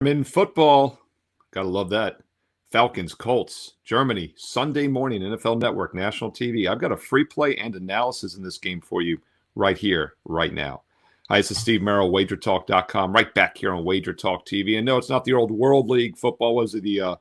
In football, gotta love that. Falcons, Colts, Germany, Sunday morning, NFL Network, national TV. I've got a free play and analysis in this game for you right here, right now. Hi, this is Steve Merrill, WagerTalk.com, right back here on WagerTalk TV. And no, it's not the old World League football. Was it the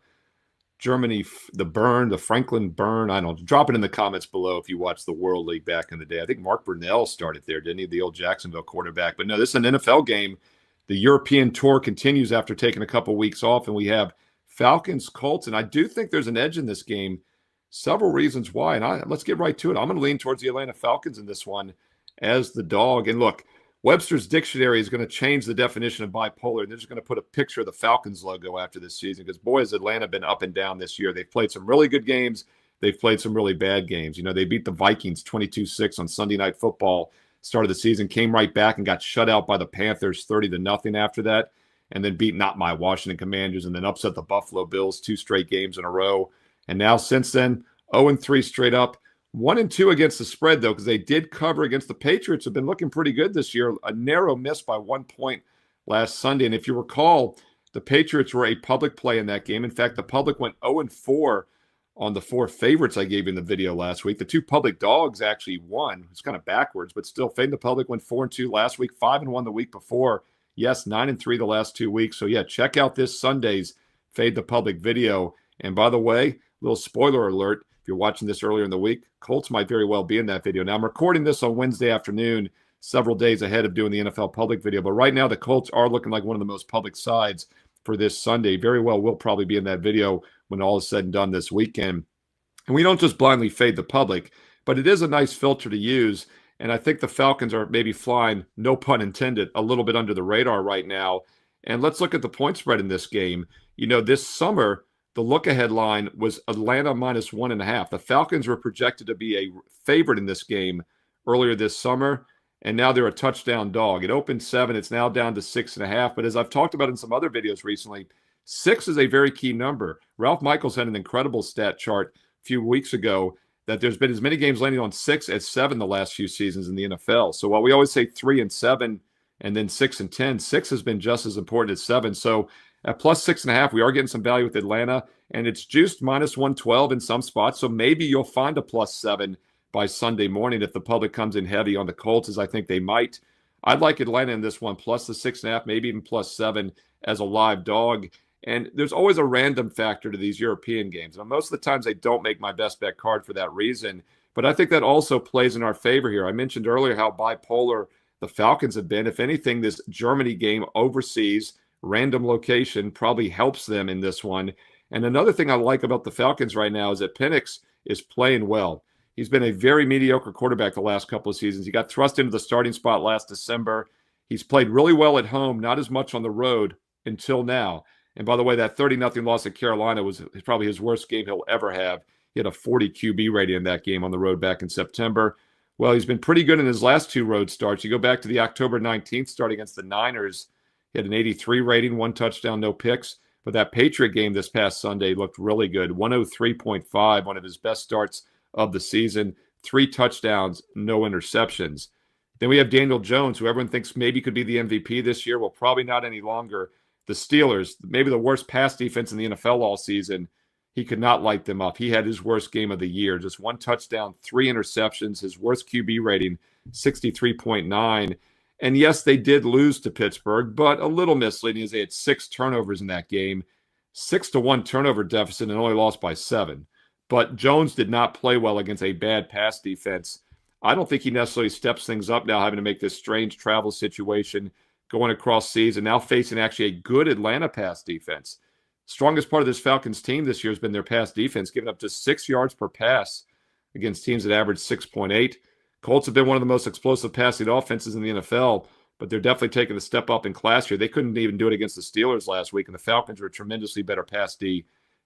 Germany, the Franklin Burn? I don't know. Drop it in the comments below if you watched the World League back in the day. I think Mark Brunell started there, didn't he? The old Jacksonville quarterback. But no, this is an NFL game. The European tour continues after taking a couple weeks off, and we have Falcons, Colts, and I do think there's an edge in this game. Several reasons why, and let's get right to it. I'm going to lean towards the Atlanta Falcons in this one as the dog. And look, Webster's Dictionary is going to change the definition of bipolar, and they're just going to put a picture of the Falcons logo after this season because, boy, has Atlanta been up and down this year. They've played some really good games. They've played some really bad games. You know, they beat the Vikings 22-6 on Sunday Night Football. Start of the season, came right back and got shut out by the Panthers 30-0 after that, and then beat not my Washington Commanders and then upset the Buffalo Bills 2 straight games in a row. And now since then, 0-3 straight up. 1-2 against the spread, though, because they did cover against the Patriots, have been looking pretty good this year. A narrow miss by 1 point last Sunday. And if you recall, the Patriots were a public play in that game. In fact, the public went 0-4 on the 4 favorites I gave you in the video last week. The 2 public dogs actually won. It's kind of backwards, but still, fading the public went 4-2 last week, 5-1 the week before. Yes, 9-3 the last 2 weeks. So yeah, check out this Sunday's Fade the Public video. And by the way, little spoiler alert, if you're watching this earlier in the week, Colts might very well be in that video. Now, I'm recording this on Wednesday afternoon, several days ahead of doing the NFL public video. But right now, the Colts are looking like one of the most public sides for this Sunday. Very well will probably be in that video when all is said and done this weekend. And we don't just blindly fade the public, but it is a nice filter to use. And I think the Falcons are maybe flying, no pun intended, a little bit under the radar right now. And let's look at the point spread in this game. You know, this summer, the look-ahead line was Atlanta minus 1.5. The Falcons were projected to be a favorite in this game earlier this summer, and now they're a touchdown dog. It opened 7. It's now down to 6.5. But as I've talked about in some other videos recently, 6 is a very key number. Ralph Michaels had an incredible stat chart a few weeks ago that there's been as many games landing on 6 as 7 the last few seasons in the NFL. So while we always say 3 and 7 and then 6 and 10, 6 has been just as important as 7. So at plus 6.5, we are getting some value with Atlanta, and it's juiced minus 112 in some spots. So maybe you'll find a plus 7 by Sunday morning if the public comes in heavy on the Colts, as I think they might. I'd like Atlanta in this one, plus the 6.5, maybe even plus 7 as a live dog. And there's always a random factor to these European games. Now, most of the times they don't make my best bet card for that reason. But I think that also plays in our favor here. I mentioned earlier how bipolar the Falcons have been. If anything, this Germany game overseas, random location, probably helps them in this one. And another thing I like about the Falcons right now is that Penix is playing well. He's been a very mediocre quarterback the last couple of seasons. He got thrust into the starting spot last December. He's played really well at home, not as much on the road until now. And by the way, that 30-0 loss at Carolina was probably his worst game he'll ever have. He had a 40 QB rating in that game on the road back in September. Well, he's been pretty good in his last 2 road starts. You go back to the October 19th start against the Niners. He had an 83 rating, 1 touchdown, no picks. But that Patriot game this past Sunday looked really good. 103.5, one of his best starts of the season. 3 touchdowns, no interceptions. Then we have Daniel Jones, who everyone thinks maybe could be the MVP this year. Well, probably not any longer. The Steelers, maybe the worst pass defense in the NFL all season, he could not light them up. He had his worst game of the year. Just 1 touchdown, 3 interceptions, his worst QB rating, 63.9. And yes, they did lose to Pittsburgh, but a little misleading as they had 6 turnovers in that game, 6-1 turnover deficit, and only lost by 7. But Jones did not play well against a bad pass defense. I don't think he necessarily steps things up now, having to make this strange travel situation going across seas and now facing actually a good Atlanta pass defense. Strongest part of this Falcons team this year has been their pass defense, giving up just 6 yards per pass against teams that average 6.8. Colts have been one of the most explosive passing offenses in the NFL, but they're definitely taking a step up in class here. They couldn't even do it against the Steelers last week, and the Falcons are a tremendously better pass D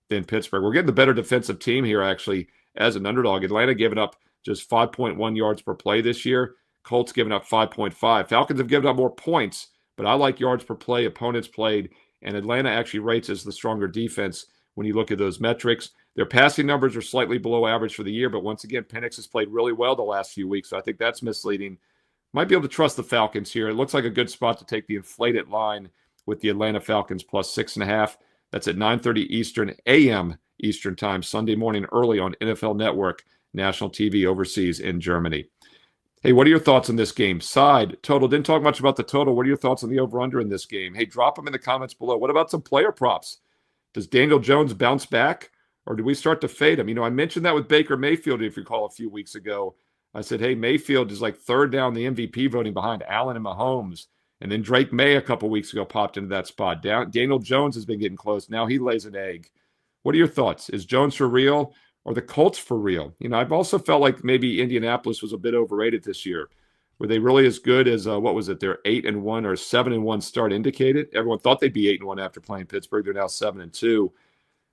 than Pittsburgh. We're getting the better defensive team here, actually, as an underdog. Atlanta giving up just 5.1 yards per play this year. Colts giving up 5.5. Falcons have given up more points, but I like yards per play, opponents played, and Atlanta actually rates as the stronger defense when you look at those metrics. Their passing numbers are slightly below average for the year, but once again, Penix has played really well the last few weeks, so I think that's misleading. Might be able to trust the Falcons here. It looks like a good spot to take the inflated line with the Atlanta Falcons plus 6.5. That's at 9:30 Eastern a.m. Eastern time, Sunday morning early on NFL Network, national TV overseas in Germany. Hey, what are your thoughts on this game? Side, total. Didn't talk much about the total. What are your thoughts on the over-under in this game? Hey, drop them in the comments below. What about some player props? Does Daniel Jones bounce back, or do we start to fade him? I mentioned that with Baker Mayfield, if you recall, a few weeks ago. I said, hey, Mayfield is like third down the MVP voting behind Allen and Mahomes. And then Drake May a couple weeks ago popped into that spot. Daniel Jones has been getting close. Now he lays an egg. What are your thoughts? Is Jones for real or the Colts for real? I've also felt like maybe Indianapolis was a bit overrated this year. Were they really as good as, their 8-1 or 7-1 start indicated? Everyone thought they'd be 8-1 after playing Pittsburgh. They're now 7-2.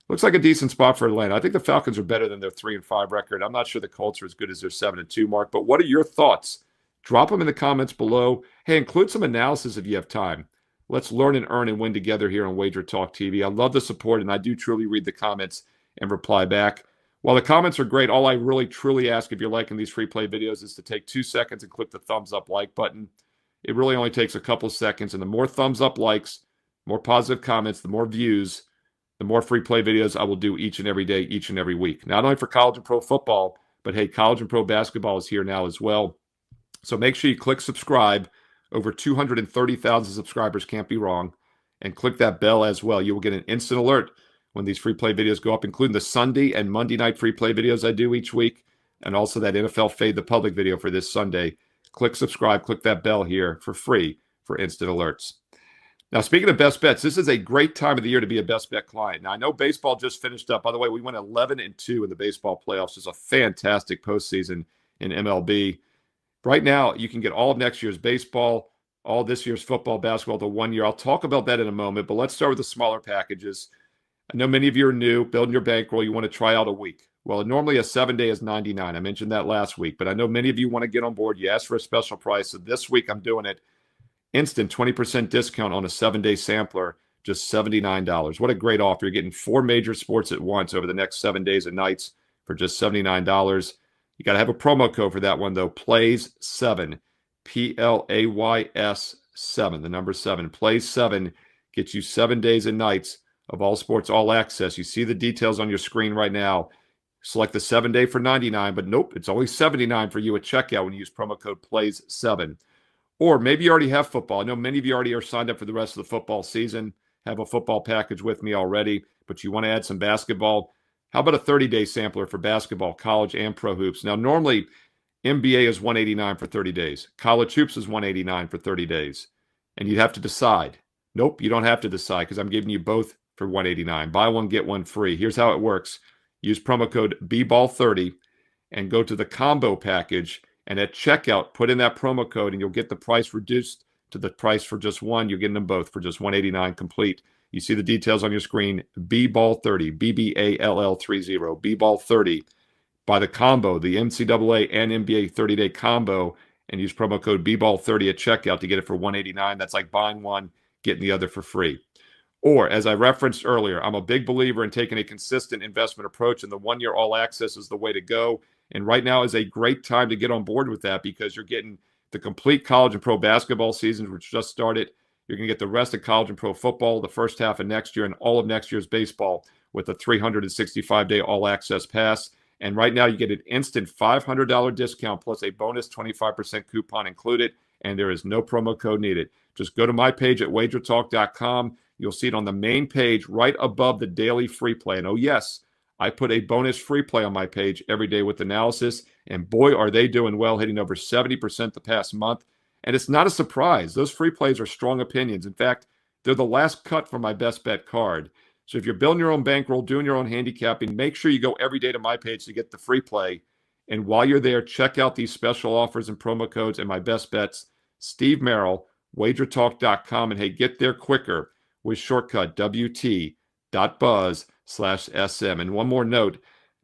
Looks like a decent spot for Atlanta. I think the Falcons are better than their 3-5 record. I'm not sure the Colts are as good as their 7-2 mark, but what are your thoughts? Drop them in the comments below. Hey, include some analysis if you have time. Let's learn and earn and win together here on Wager Talk TV. I love the support, and I do truly read the comments and reply back. While the comments are great, all I really truly ask if you're liking these free play videos is to take 2 seconds and click the thumbs up like button. It really only takes a couple seconds, and the more thumbs up likes, more positive comments, the more views, the more free play videos I will do each and every day, each and every week. Not only for college and pro football, but hey, college and pro basketball is here now as well. So make sure you click subscribe. Over 230,000 subscribers, can't be wrong. And click that bell as well. You will get an instant alert when these free play videos go up, including the Sunday and Monday night free play videos I do each week, and also that NFL Fade the Public video for this Sunday. Click subscribe, click that bell here for free for instant alerts. Now, speaking of best bets, this is a great time of the year to be a best bet client. Now, I know baseball just finished up. By the way, we went 11-2 in the baseball playoffs. It's a fantastic postseason in MLB. Right now, you can get all of next year's baseball, all this year's football, basketball, the 1 year. I'll talk about that in a moment, but let's start with the smaller packages. I know many of you are new, building your bankroll. You want to try out a week. Well, normally a 7-day is $99. I mentioned that last week, but I know many of you want to get on board. You asked for a special price, so this week I'm doing it. Instant 20% discount on a 7-day sampler, just $79. What a great offer. You're getting 4 major sports at once over the next 7 days and nights for just $79. You got to have a promo code for that one, though. PLAYS7, PLAYS 7, the number 7. PLAYS 7 gets you 7 days and nights of all sports, all access. You see the details on your screen right now. Select the 7-day for $99, but nope, it's only $79 for you at checkout when you use promo code PLAYS7. Or maybe you already have football. I know many of you already are signed up for the rest of the football season, have a football package with me already, but you want to add some basketball. How about a 30-day sampler for basketball, college, and pro hoops? Now, normally, NBA is $189 for 30 days. College hoops is $189 for 30 days. And you'd have to decide. Nope, you don't have to decide because I'm giving you both for $189. Buy one, get one free. Here's how it works. Use promo code BBALL30 and go to the combo package. And at checkout, put in that promo code and you'll get the price reduced to the price for just one. You're getting them both for just $189 complete. You see the details on your screen. BBALL30, BBALL30, BBALL30. Buy the combo, the NCAA and NBA 30-day combo, and use promo code BBALL30 at checkout to get it for $189. That's like buying one, getting the other for free. Or, as I referenced earlier, I'm a big believer in taking a consistent investment approach, and the 1 year all access is the way to go. And right now is a great time to get on board with that because you're getting the complete college and pro basketball seasons, which just started. You're going to get the rest of college and pro football, the first half of next year, and all of next year's baseball with a 365-day all-access pass. And right now you get an instant $500 discount plus a bonus 25% coupon included, and there is no promo code needed. Just go to my page at WagerTalk.com. You'll see it on the main page right above the daily free play. And oh, yes, I put a bonus free play on my page every day with analysis, and boy, are they doing well, hitting over 70% the past month. And it's not a surprise. Those free plays are strong opinions. In fact, they're the last cut from my best bet card. So if you're building your own bankroll, doing your own handicapping, make sure you go every day to my page to get the free play. And while you're there, check out these special offers and promo codes and my best bets. Steve Merrill, WagerTalk.com. And hey, get there quicker with shortcut WT.buzz/SM. And one more note,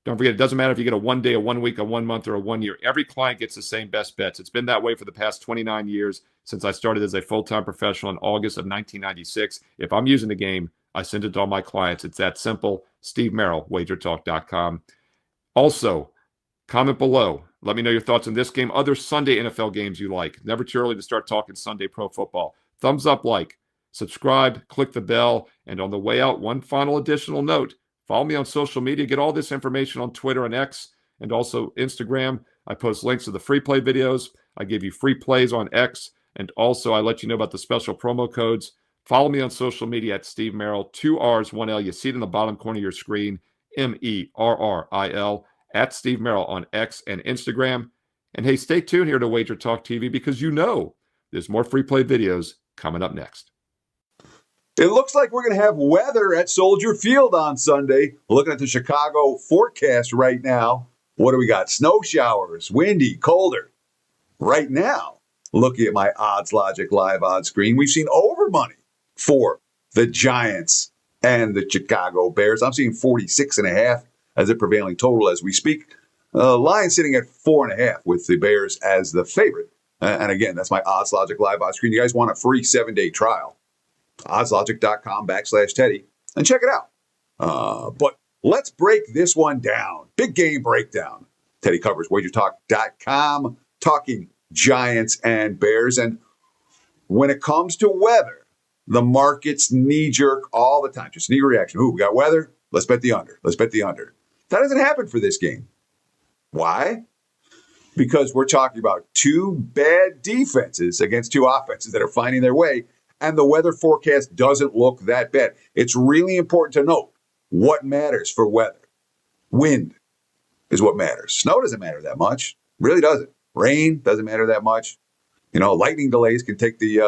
don't forget, it doesn't matter if you get a 1 day, a 1 week, a 1 month, or a 1 year. Every client gets the same best bets. It's been that way for the past 29 years since I started as a full-time professional in August of 1996. If I'm using the game, I send it to all my clients. It's that simple. Steve Merrill, WagerTalk.com. Also, comment below. Let me know your thoughts on this game, other Sunday NFL games you like. Never too early to start talking Sunday pro football. Thumbs up, like. Subscribe, click the bell, and on the way out, one final additional note. Follow me on social media. Get all this information on Twitter and X and also Instagram. I post links to the free play videos. I give you free plays on X. And also, I let you know about the special promo codes. Follow me on social media at Steve Merrill, 2 R's, 1 L. You see it in the bottom corner of your screen, MERRIL, at Steve Merrill on X and Instagram. And hey, stay tuned here to WagerTalk TV because you know there's more free play videos coming up next. It looks like we're going to have weather at Soldier Field on Sunday. Looking at the Chicago forecast right now, what do we got? Snow showers, windy, colder. Right now, looking at my Odds Logic live odds screen, we've seen over money for the Giants and the Chicago Bears. I'm seeing 46.5 as a prevailing total as we speak. Line sitting at 4.5 with the Bears as the favorite. And again, that's my Odds Logic live odds screen. You guys want a free 7-day trial? oddslogic.com/Teddy and check it out. But let's break this one down. Big game breakdown. Teddy covers WagerTalk.com, talking Giants and Bears. And when it comes to weather, the markets knee-jerk all the time. Just knee reaction. Ooh, we got weather? Let's bet the under. Let's bet the under. That doesn't happen for this game. Why? Because we're talking about two bad defenses against two offenses that are finding their way, and the weather forecast doesn't look that bad. It's really important to note what matters for weather. Wind is what matters. Snow doesn't matter that much. Really doesn't. Rain doesn't matter that much. You know, lightning delays can take the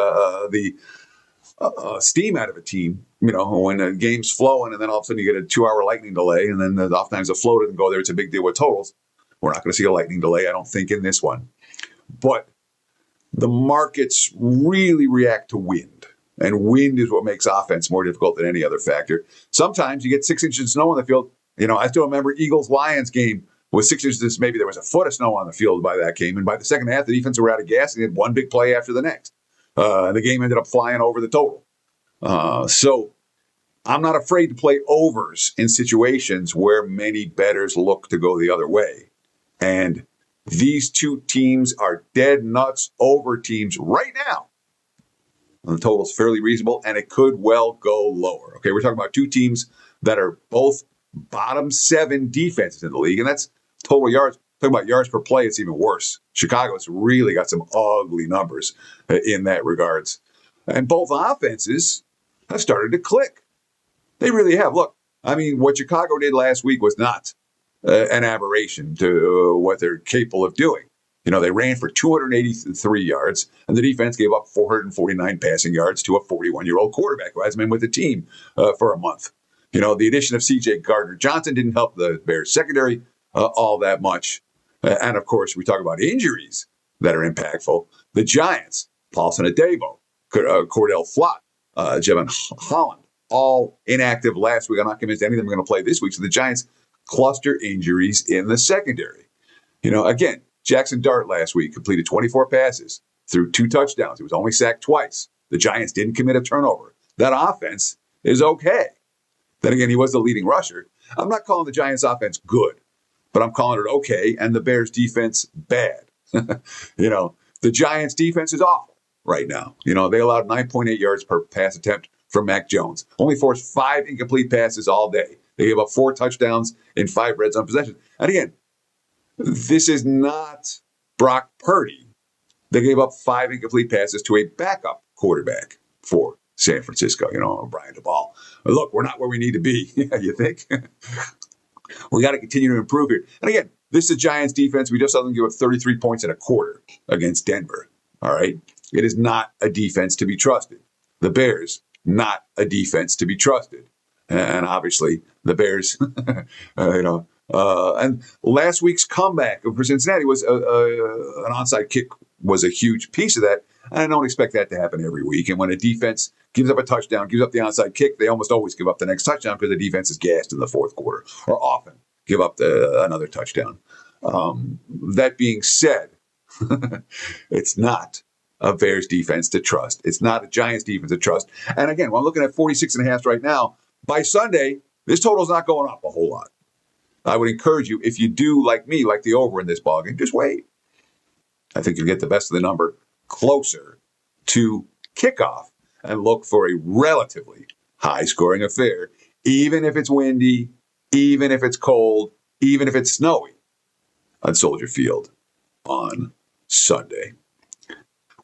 steam out of a team, you know, when a game's flowing and then all of a sudden you get a 2-hour lightning delay and then oftentimes the flow doesn't go there. It's a big deal with totals. We're not going to see a lightning delay, I don't think, in this one. But the markets really react to wind. And wind is what makes offense more difficult than any other factor. Sometimes you get 6 inches of snow on the field. You know, I still remember Eagles-Lions game with 6 inches, maybe there was a foot of snow on the field by that game. And by the second half, the defense were out of gas and they had one big play after the next. And the game ended up flying over the total. So I'm not afraid to play overs in situations where many bettors look to go the other way. And these two teams are dead nuts over teams right now. And the total's fairly reasonable, and it could well go lower. Okay, we're talking about two teams that are both bottom 7 defenses in the league, and that's total yards. Talking about yards per play, it's even worse. Chicago's really got some ugly numbers in that regards. And both offenses have started to click. They really have. Look, I mean, what Chicago did last week was not an aberration to what they're capable of doing. You know, they ran for 283 yards, and the defense gave up 449 passing yards to a 41-year-old quarterback who hasn't been with the team for a month. You know, the addition of C.J. Gardner-Johnson didn't help the Bears secondary all that much. And, of course, we talk about injuries that are impactful. The Giants, Paulson Adebo, Cordell Flott, Jevon Holland, all inactive last week. I'm not convinced any of them are going to play this week. So the Giants cluster injuries in the secondary. You know, again, Jackson Dart last week completed 24 passes, threw 2 touchdowns. He was only sacked twice. The Giants didn't commit a turnover. That offense is okay. Then again, he was the leading rusher. I'm not calling the Giants offense good, but I'm calling it okay, and the Bears defense bad. You know, the Giants defense is awful right now. You know, they allowed 9.8 yards per pass attempt from Mac Jones. Only forced 5 incomplete passes all day. They gave up 4 touchdowns in 5 red zone possessions. And again, this is not Brock Purdy. They gave up 5 incomplete passes to a backup quarterback for San Francisco, you know, Brian DeBall. Look, we're not where we need to be. You think? We got to continue to improve here. And again, this is Giants defense. We just saw them give up 33 points in a quarter against Denver. All right. It is not a defense to be trusted. The Bears, not a defense to be trusted. And obviously the Bears, and last week's comeback for Cincinnati was an onside kick was a huge piece of that. And I don't expect that to happen every week. And when a defense gives up a touchdown, gives up the onside kick, they almost always give up the next touchdown because the defense is gassed in the fourth quarter, or often give up another touchdown. That being said, it's not a Bears defense to trust. It's not a Giants defense to trust. And again, when I'm looking at 46.5 right now, by Sunday, this total is not going up a whole lot. I would encourage you, if you do like me, like the over in this ballgame, just wait. I think you'll get the best of the number closer to kickoff. and look for a relatively high-scoring affair, even if it's windy, even if it's cold, even if it's snowy on Soldier Field on Sunday.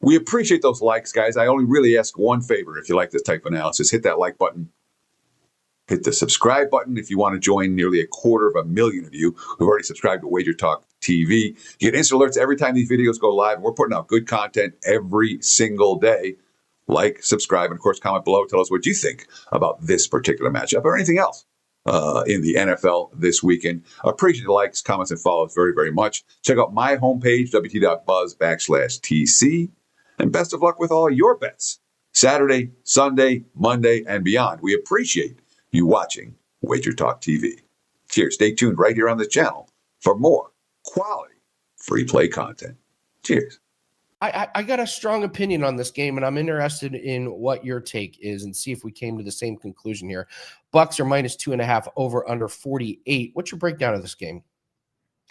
We appreciate those likes, guys. I only really ask one favor if you like this type of analysis. Hit that like button. Hit the subscribe button if you want to join nearly 250,000 of you who've already subscribed to WagerTalk TV. You get instant alerts every time these videos go live. We're putting out good content every single day. Like, subscribe, and of course, comment below. Tell us what you think about this particular matchup or anything else in the NFL this weekend. Appreciate the likes, comments, and follows very, very much. Check out my homepage, wt.buzz/TC. And best of luck with all your bets. Saturday, Sunday, Monday, and beyond. We appreciate you watching WagerTalk TV. Cheers. Stay tuned right here on this channel for more quality free play content. Cheers. I got a strong opinion on this game, and I'm interested in what your take is and see if we came to the same conclusion here. Bucs are -2.5 over under 48. What's your breakdown of this game?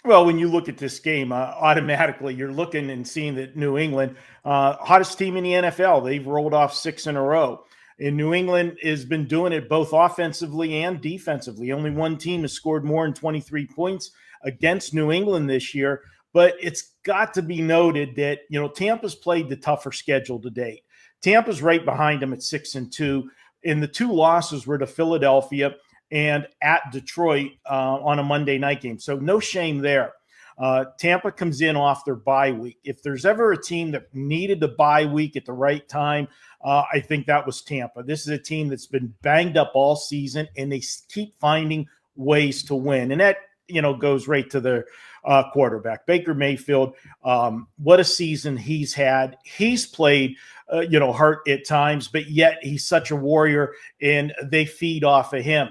Well, when you look at this game, automatically you're looking and seeing that New England, hottest team in the NFL, they've rolled off 6 in a row. And New England has been doing it both offensively and defensively. Only one team has scored more than 23 points against New England this year. But it's got to be noted that, Tampa's played the tougher schedule to date. Tampa's right behind them at 6-2. And the 2 losses were to Philadelphia and at Detroit on a Monday night game. So no shame there. Tampa comes in off their bye week. If there's ever a team that needed the bye week at the right time, I think that was Tampa. This is a team that's been banged up all season, and they keep finding ways to win. And that, goes right to their quarterback, Baker Mayfield. What a season he's had. He's played, hurt at times, but yet he's such a warrior, and they feed off of him.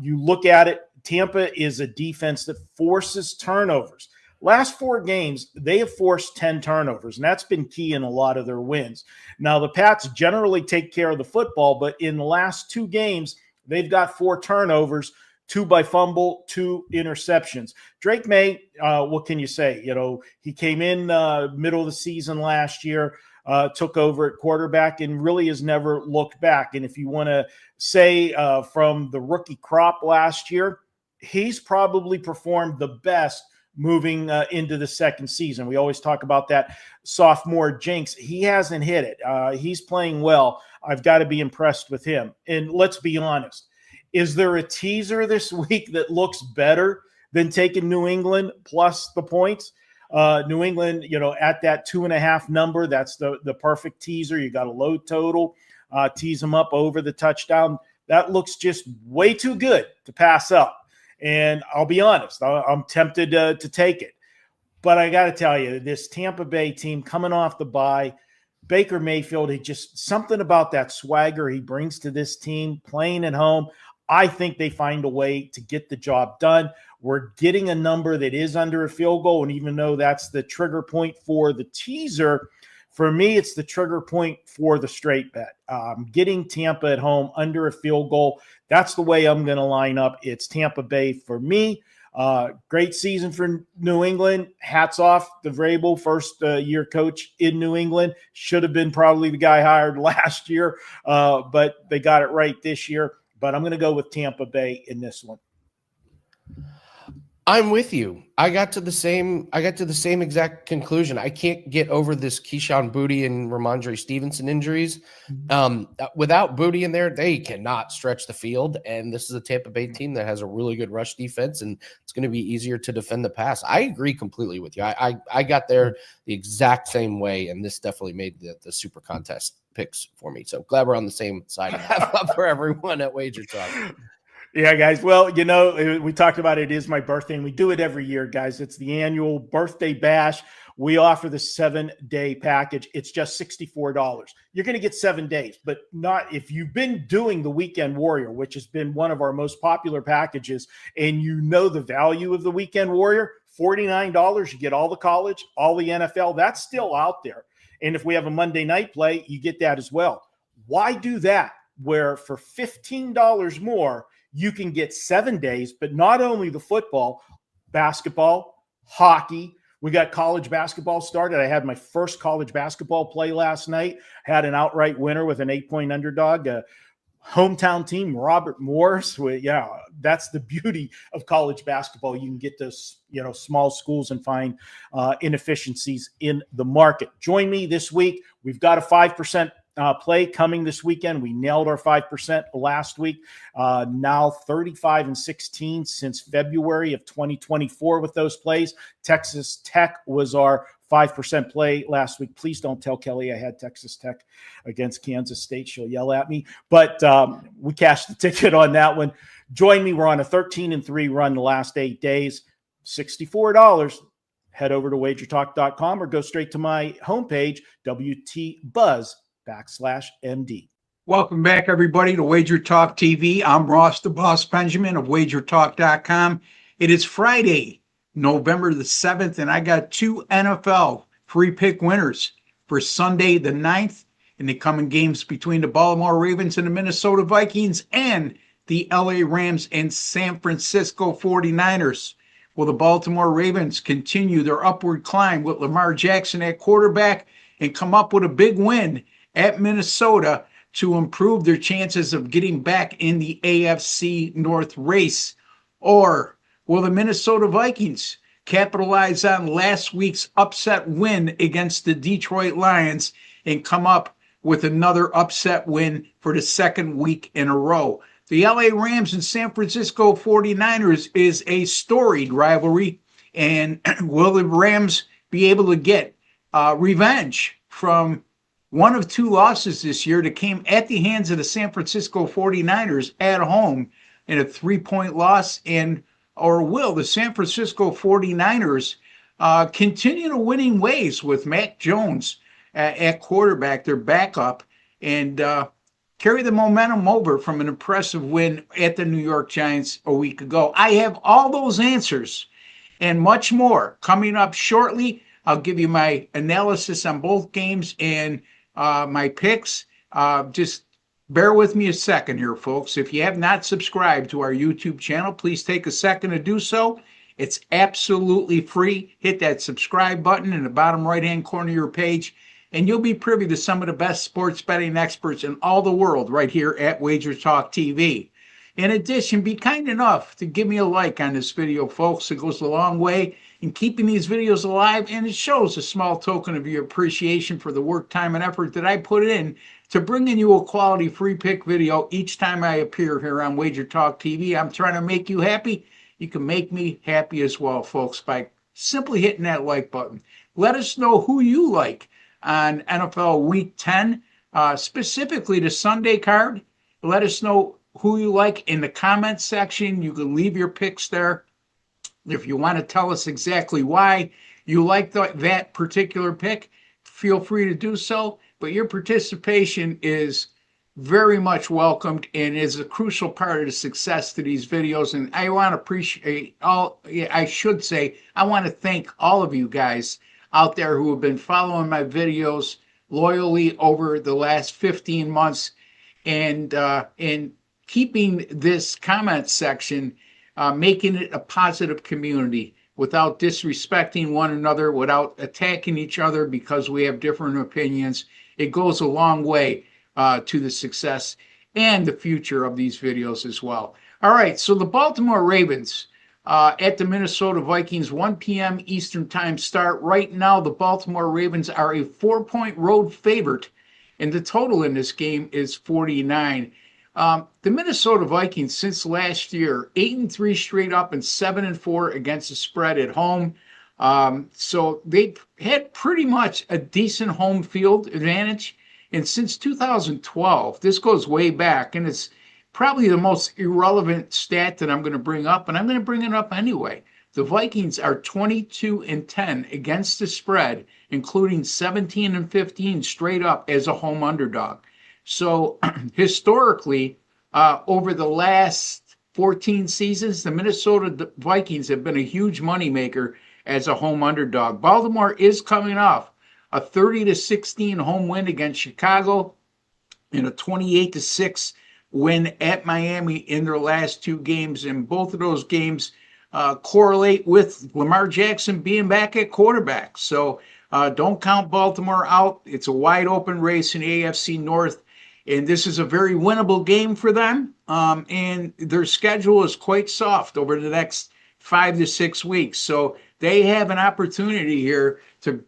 You look at it, Tampa is a defense that forces turnovers. Last 4 games, they have forced 10 turnovers, and that's been key in a lot of their wins. Now, the Pats generally take care of the football, but in the last 2 games, they've got 4 turnovers, 2 by fumble, 2 interceptions. Drake May, what can you say? He came in middle of the season last year, took over at quarterback, and really has never looked back. And if you want to say from the rookie crop last year, he's probably performed the best moving into the second season. We always talk about that sophomore jinx. He hasn't hit it. He's playing well. I've got to be impressed with him. And let's be honest. Is there a teaser this week that looks better than taking New England plus the points? New England, at that 2.5 number, that's the perfect teaser. You got a low total, tease them up over the touchdown. That looks just way too good to pass up. And I'll be honest, I'm tempted to take it. But I got to tell you, this Tampa Bay team coming off the bye, Baker Mayfield, he just something about that swagger he brings to this team, playing at home. I think they find a way to get the job done. We're getting a number that is under a field goal, and even though that's the trigger point for the teaser, for me, it's the trigger point for the straight bet. Getting Tampa at home under a field goal, that's the way I'm going to line up. It's Tampa Bay for me. Great season for New England. Hats off to Vrabel, first-year coach in New England. Should have been probably the guy hired last year, but they got it right this year. But I'm going to go with Tampa Bay in this one. I'm with you. I got to the same exact conclusion. I can't get over this Keyshawn Boutte and Ramondre Stevenson injuries. Without Boutte in there, they cannot stretch the field. And this is a Tampa Bay team that has a really good rush defense, and it's going to be easier to defend the pass. I agree completely with you. I got there the exact same way, and this definitely made the Super Contest picks for me. So glad we're on the same side. Have love for everyone at WagerTalk. Yeah, guys. Well, we talked about it is my birthday, and we do it every year, guys. It's the annual birthday bash. We offer the 7-day package. It's just $64. You're going to get 7 days, but not if you've been doing the Weekend Warrior, which has been one of our most popular packages, and you know the value of the Weekend Warrior, $49, you get all the college, all the NFL. That's still out there. And if we have a Monday night play, you get that as well. Why do that? Where for $15 more, you can get 7 days, but not only the football, basketball, hockey, We got college basketball started. I had my first college basketball play last night. Had an outright winner with an 8-point underdog. Hometown team, Robert Morris. Yeah, that's the beauty of college basketball. You can get to small schools and find inefficiencies in the market. Join me this week. We've got a 5% play coming this weekend. We nailed our 5% last week. Now 35-16 since February of 2024 with those plays. Texas Tech was our 5% play last week. Please don't tell Kelly I had Texas Tech against Kansas State. She'll yell at me. But we cashed the ticket on that one. Join me. We're on a 13-3 run the last 8 days. $64. Head over to WagerTalk.com or go straight to my homepage, WTBuzz.com/MD. Welcome back, everybody, to Wager Talk TV. I'm Ross the Boss Benjamin of WagerTalk.com. It is Friday, November the 7th, and I got 2 NFL free pick winners for Sunday the 9th in the coming games between the Baltimore Ravens and the Minnesota Vikings and the LA Rams and San Francisco 49ers. Will the Baltimore Ravens continue their upward climb with Lamar Jackson at quarterback and come up with a big win at Minnesota to improve their chances of getting back in the AFC North race? Or will the Minnesota Vikings capitalize on last week's upset win against the Detroit Lions and come up with another upset win for the second week in a row? The LA Rams and San Francisco 49ers is a storied rivalry, and will the Rams be able to get revenge from one of 2 losses this year that came at the hands of the San Francisco 49ers at home in a 3-point loss? Or will the San Francisco 49ers continue to winning ways with Mac Jones at quarterback, their backup, and carry the momentum over from an impressive win at the New York Giants a week ago? I have all those answers and much more coming up shortly. I'll give you my analysis on both games and my picks. Just bear with me a second here, folks. If you have not subscribed to our YouTube channel, please take a second to do so. It's absolutely free. Hit that subscribe button in the bottom right-hand corner of your page, and you'll be privy to some of the best sports betting experts in all the world right here at Wager Talk TV. In addition, be kind enough to give me a like on this video, folks. It goes a long way in keeping these videos alive, and it shows a small token of your appreciation for the work, time, and effort that I put in to bringing you a quality free pick video each time I appear here on Wager Talk TV. I'm trying to make you happy. You can make me happy as well, folks, by simply hitting that like button. Let us know who you like on NFL Week 10, specifically the Sunday card. Let us know who you like in the comments section. You can leave your picks there. If you want to tell us exactly why you like that particular pick, feel free to do so. But your participation is very much welcomed and is a crucial part of the success to these videos. And I want to appreciate I want to thank all of you guys out there who have been following my videos loyally over the last 15 months and keeping this comment section, making it a positive community without disrespecting one another, without attacking each other because we have different opinions. It goes a long way to the success and the future of these videos as well. All right, so the Baltimore Ravens at the Minnesota Vikings, 1 p.m. Eastern Time start. Right now, the Baltimore Ravens are a 4-point road favorite, and the total in this game is 49. The Minnesota Vikings, since last year, 8-3 straight up and 7-4 against the spread at home. So they've had pretty much a decent home field advantage. And since 2012, this goes way back, and it's probably the most irrelevant stat that I'm going to bring up, and I'm going to bring it up anyway. The Vikings are 22-10 against the spread, including 17-15 straight up as a home underdog. So historically, over the last 14 seasons, the Minnesota Vikings have been a huge moneymaker as a home underdog. Baltimore is coming off a 30-16 home win against Chicago and a 28-6 win at Miami in their last 2 games. In both of those games, correlate with Lamar Jackson being back at quarterback. So don't count Baltimore out. It's a wide open race in the AFC North, and this is a very winnable game for them. And their schedule is quite soft over the next 5 to 6 weeks. So they have an opportunity here to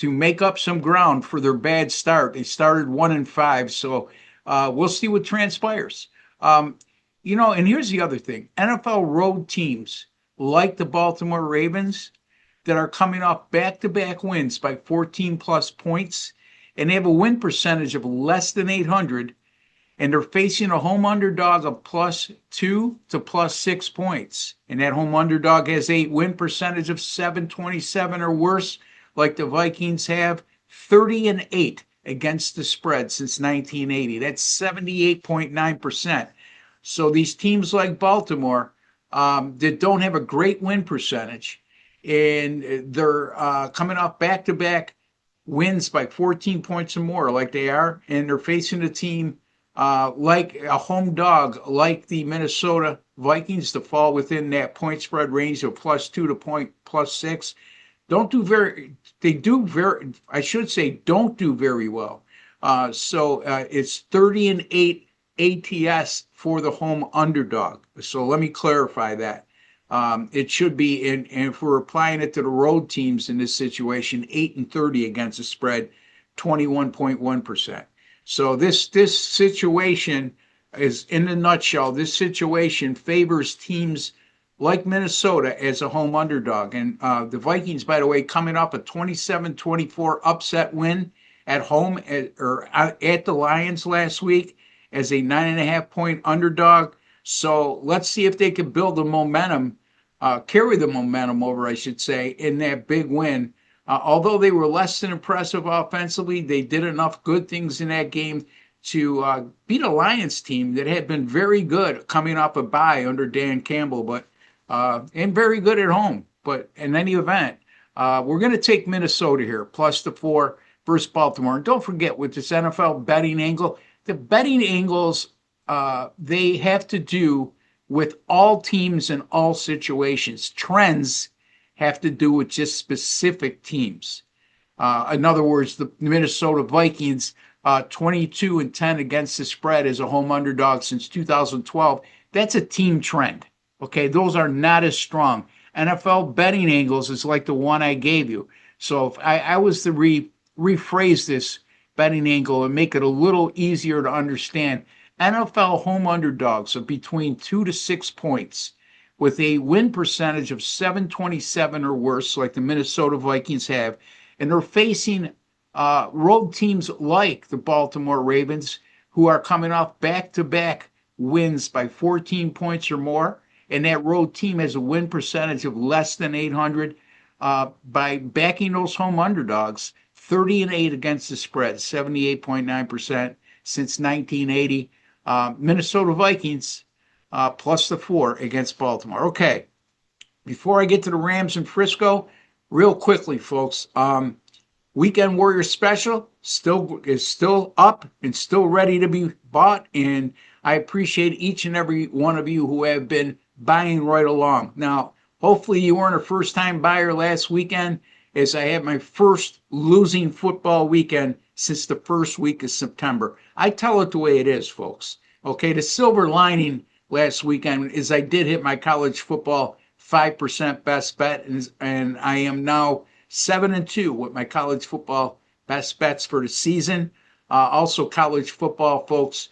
make up some ground for their bad start. They started 1-5, so we'll see what transpires. And here's the other thing. NFL road teams like the Baltimore Ravens that are coming off back-to-back wins by 14-plus points, and they have a win percentage of less than 800, and they're facing a home underdog of +2 to +6 points. And that home underdog has a win percentage of 727 or worse, like the Vikings have, 30-8 against the spread since 1980. That's 78.9%. So these teams like Baltimore that don't have a great win percentage, and they're coming off back-to-back wins by 14 points or more like they are, and they're facing a team like a home dog like the Minnesota Vikings to fall within that point spread range of +2 to +6. Don't do very well. So it's 30-8 ATS for the home underdog. So let me clarify that. It should be, and if we're applying it to the road teams in this situation, 8-30 against the spread, 21.1%. So this situation is, in a nutshell, this situation favors teams like Minnesota as a home underdog. And the Vikings, by the way, coming up a 27-24 upset win at home at the Lions last week as a 9.5-point underdog. So let's see if they can build the momentum, carry the momentum over, I should say, in that big win. Although they were less than impressive offensively, they did enough good things in that game to beat a Lions team that had been very good coming off a bye under Dan Campbell, but and very good at home. But in any event, we're going to take Minnesota here, +4 versus Baltimore. And don't forget, with this NFL betting angle, the betting angles, they have to do with all teams in all situations. Trends have to do with just specific teams. In other words, the Minnesota Vikings, 22-10 against the spread as a home underdog since 2012. That's a team trend. Okay, those are not as strong. NFL betting angles is like the one I gave you. So if I was to rephrase this betting angle and make it a little easier to understand, NFL home underdogs are between 2 to 6 points with a win percentage of 727 or worse, like the Minnesota Vikings have, and they're facing road teams like the Baltimore Ravens, who are coming off back-to-back wins by 14 points or more, and that road team has a win percentage of less than 800. By backing those home underdogs, 30-8 against the spread, 78.9% since 1980. Minnesota Vikings +4 against Baltimore. Okay, before I get to the Rams and Frisco, real quickly, folks, Weekend Warrior Special is still up and still ready to be bought, and I appreciate each and every one of you who have been buying right along. Now, hopefully you weren't a first-time buyer last weekend, as I had my first losing football weekend since the first week of September. I tell it the way it is, folks. Okay, the silver lining last weekend is I did hit my college football 5% best bet, and I am now 7-2 with my college football best bets for the season. Also, college football, folks,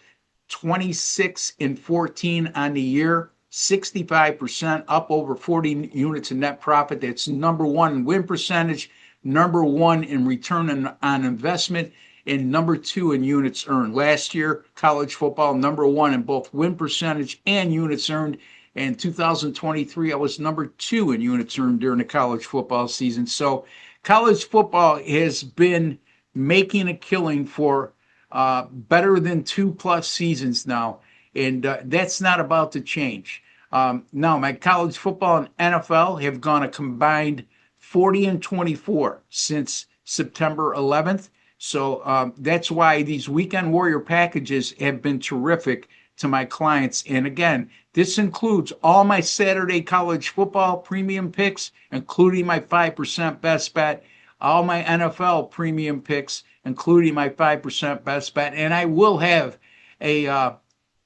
26-14 on the year, 65% up over 40 units in net profit. That's number one in win percentage, number one in return on investment, and number two in units earned. Last year, college football, number one in both win percentage and units earned. In 2023, I was number two in units earned during the college football season. So college football has been making a killing for better than 2+ seasons now. And that's not about to change. Now, my college football and NFL have gone a combined 40-24 since September 11th. So that's why these Weekend Warrior packages have been terrific to my clients. And again, this includes all my Saturday college football premium picks, including my 5% best bet, all my NFL premium picks, including my 5% best bet. And I will have a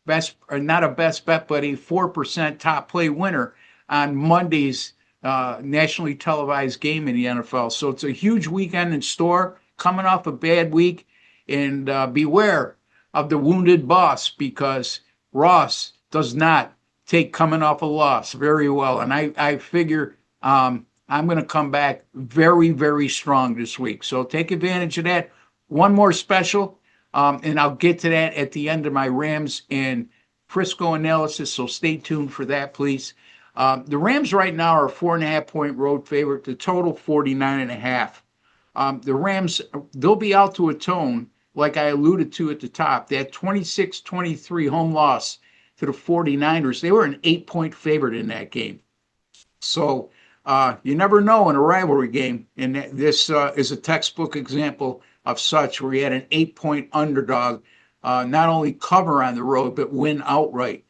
best, or not a best bet, but a 4% top play winner on Monday's nationally televised game in the NFL. So it's a huge weekend in store, coming off a bad week. And beware of the wounded boss, because Ross does not take coming off a loss very well. And I figure I'm going to come back very, very strong this week. So take advantage of that. One more special, and I'll get to that at the end of my Rams and Frisco analysis, so stay tuned for that, please. The Rams right now are a 4.5-point road favorite. The total 49.5. The Rams, they'll be out to atone, like I alluded to at the top, that 26-23 home loss to the 49ers. They were an 8-point favorite in that game. So you never know in a rivalry game, and this is a textbook example of such, where you had an 8-point underdog not only cover on the road, but win outright.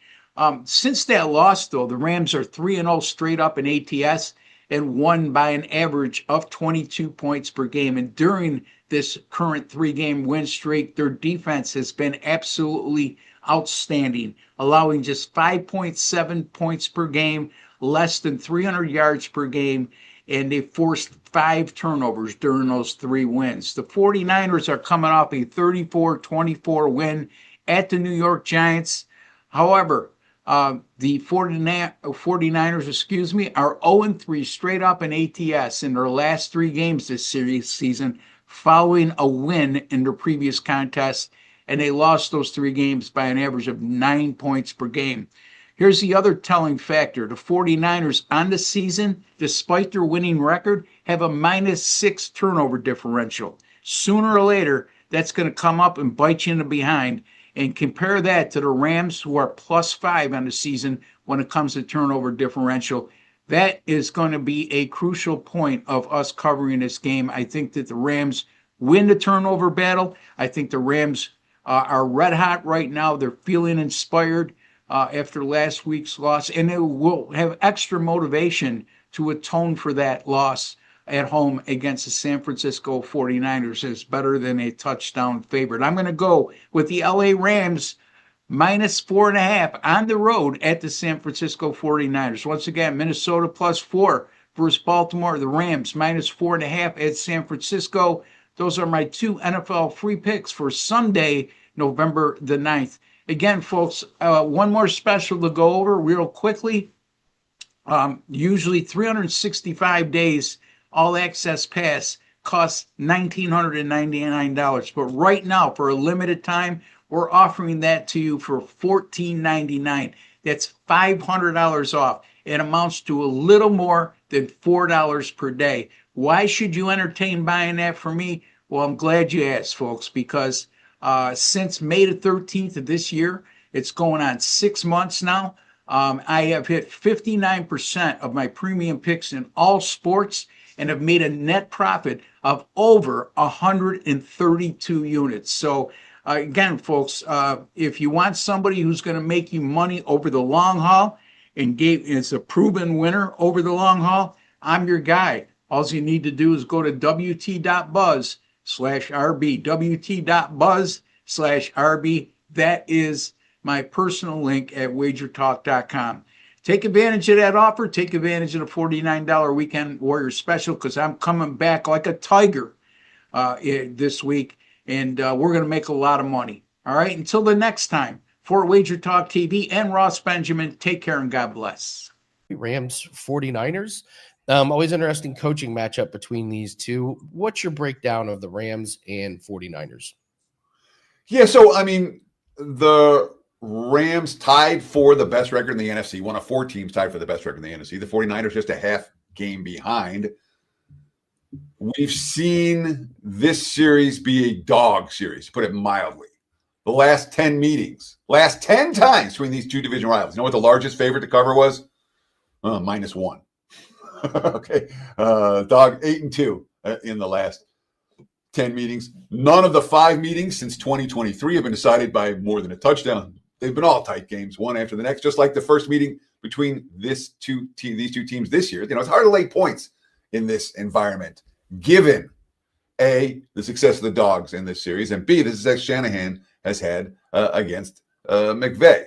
Since that loss, though, the Rams are 3-0 straight up in ATS and won by an average of 22 points per game. And during this current 3-game win streak, their defense has been absolutely outstanding, allowing just 5.7 points per game, less than 300 yards per game, and they forced 5 turnovers during those 3 wins. The 49ers are coming off a 34-24 win at the New York Giants. However, the 49ers, are 0-3 straight up in ATS in their last 3 games this season, following a win in their previous contest, and they lost those 3 games by an average of 9 points per game. Here's the other telling factor. The 49ers on the season, despite their winning record, have a -6 turnover differential. Sooner or later, that's going to come up and bite you in the behind. And compare that to the Rams, who are +5 on the season when it comes to turnover differential. That is going to be a crucial point of us covering this game. I think that the Rams win the turnover battle. I think the Rams are red hot right now. They're feeling inspired after last week's loss, and they will have extra motivation to atone for that loss at home against the San Francisco 49ers. Is better than a touchdown favorite. I'm going to go with the LA Rams -4.5 on the road at the San Francisco 49ers. Once again, Minnesota +4 versus Baltimore. The Rams -4.5 at San Francisco. Those are my 2 NFL free picks for Sunday, November the 9th. Again, folks, one more special to go over real quickly. Usually 365 days all access pass costs $1,999. But right now, for a limited time, we're offering that to you for $1,499. That's $500 off. It amounts to a little more than $4 per day. Why should you entertain buying that for me? Well, I'm glad you asked, folks, because since May the 13th of this year, it's going on 6 months now. I have hit 59% of my premium picks in all sports and have made a net profit of over 132 units. So again, folks, if you want somebody who's going to make you money over the long haul and is a proven winner over the long haul, I'm your guy. All you need to do is go to wt.buzz/RB, wt.buzz/RB. That is my personal link at WagerTalk.com. Take advantage of that offer. Take advantage of the $49 Weekend Warrior Special, because I'm coming back like a tiger this week, and we're going to make a lot of money. All right, until the next time, for Wager Talk TV and Ross Benjamin, take care and God bless. Rams 49ers. Always interesting coaching matchup between these two. What's your breakdown of the Rams and 49ers? Yeah, so, I mean, the Rams tied for the best record in the NFC. One of 4 teams tied for the best record in the NFC. The 49ers just a half game behind. We've seen this series be a dog series, to put it mildly. The last 10 meetings, last 10 times between these 2 division rivals. You know what the largest favorite to cover was? -1. Okay. Dog 8-2 in the last 10 meetings. None of the 5 meetings since 2023 have been decided by more than a touchdown. they've been all tight games, one after the next, just like the first meeting between these two teams this year. It's hard to lay points in this environment, given A, the success of the Dogs in this series, and B, the success Shanahan has had against McVay.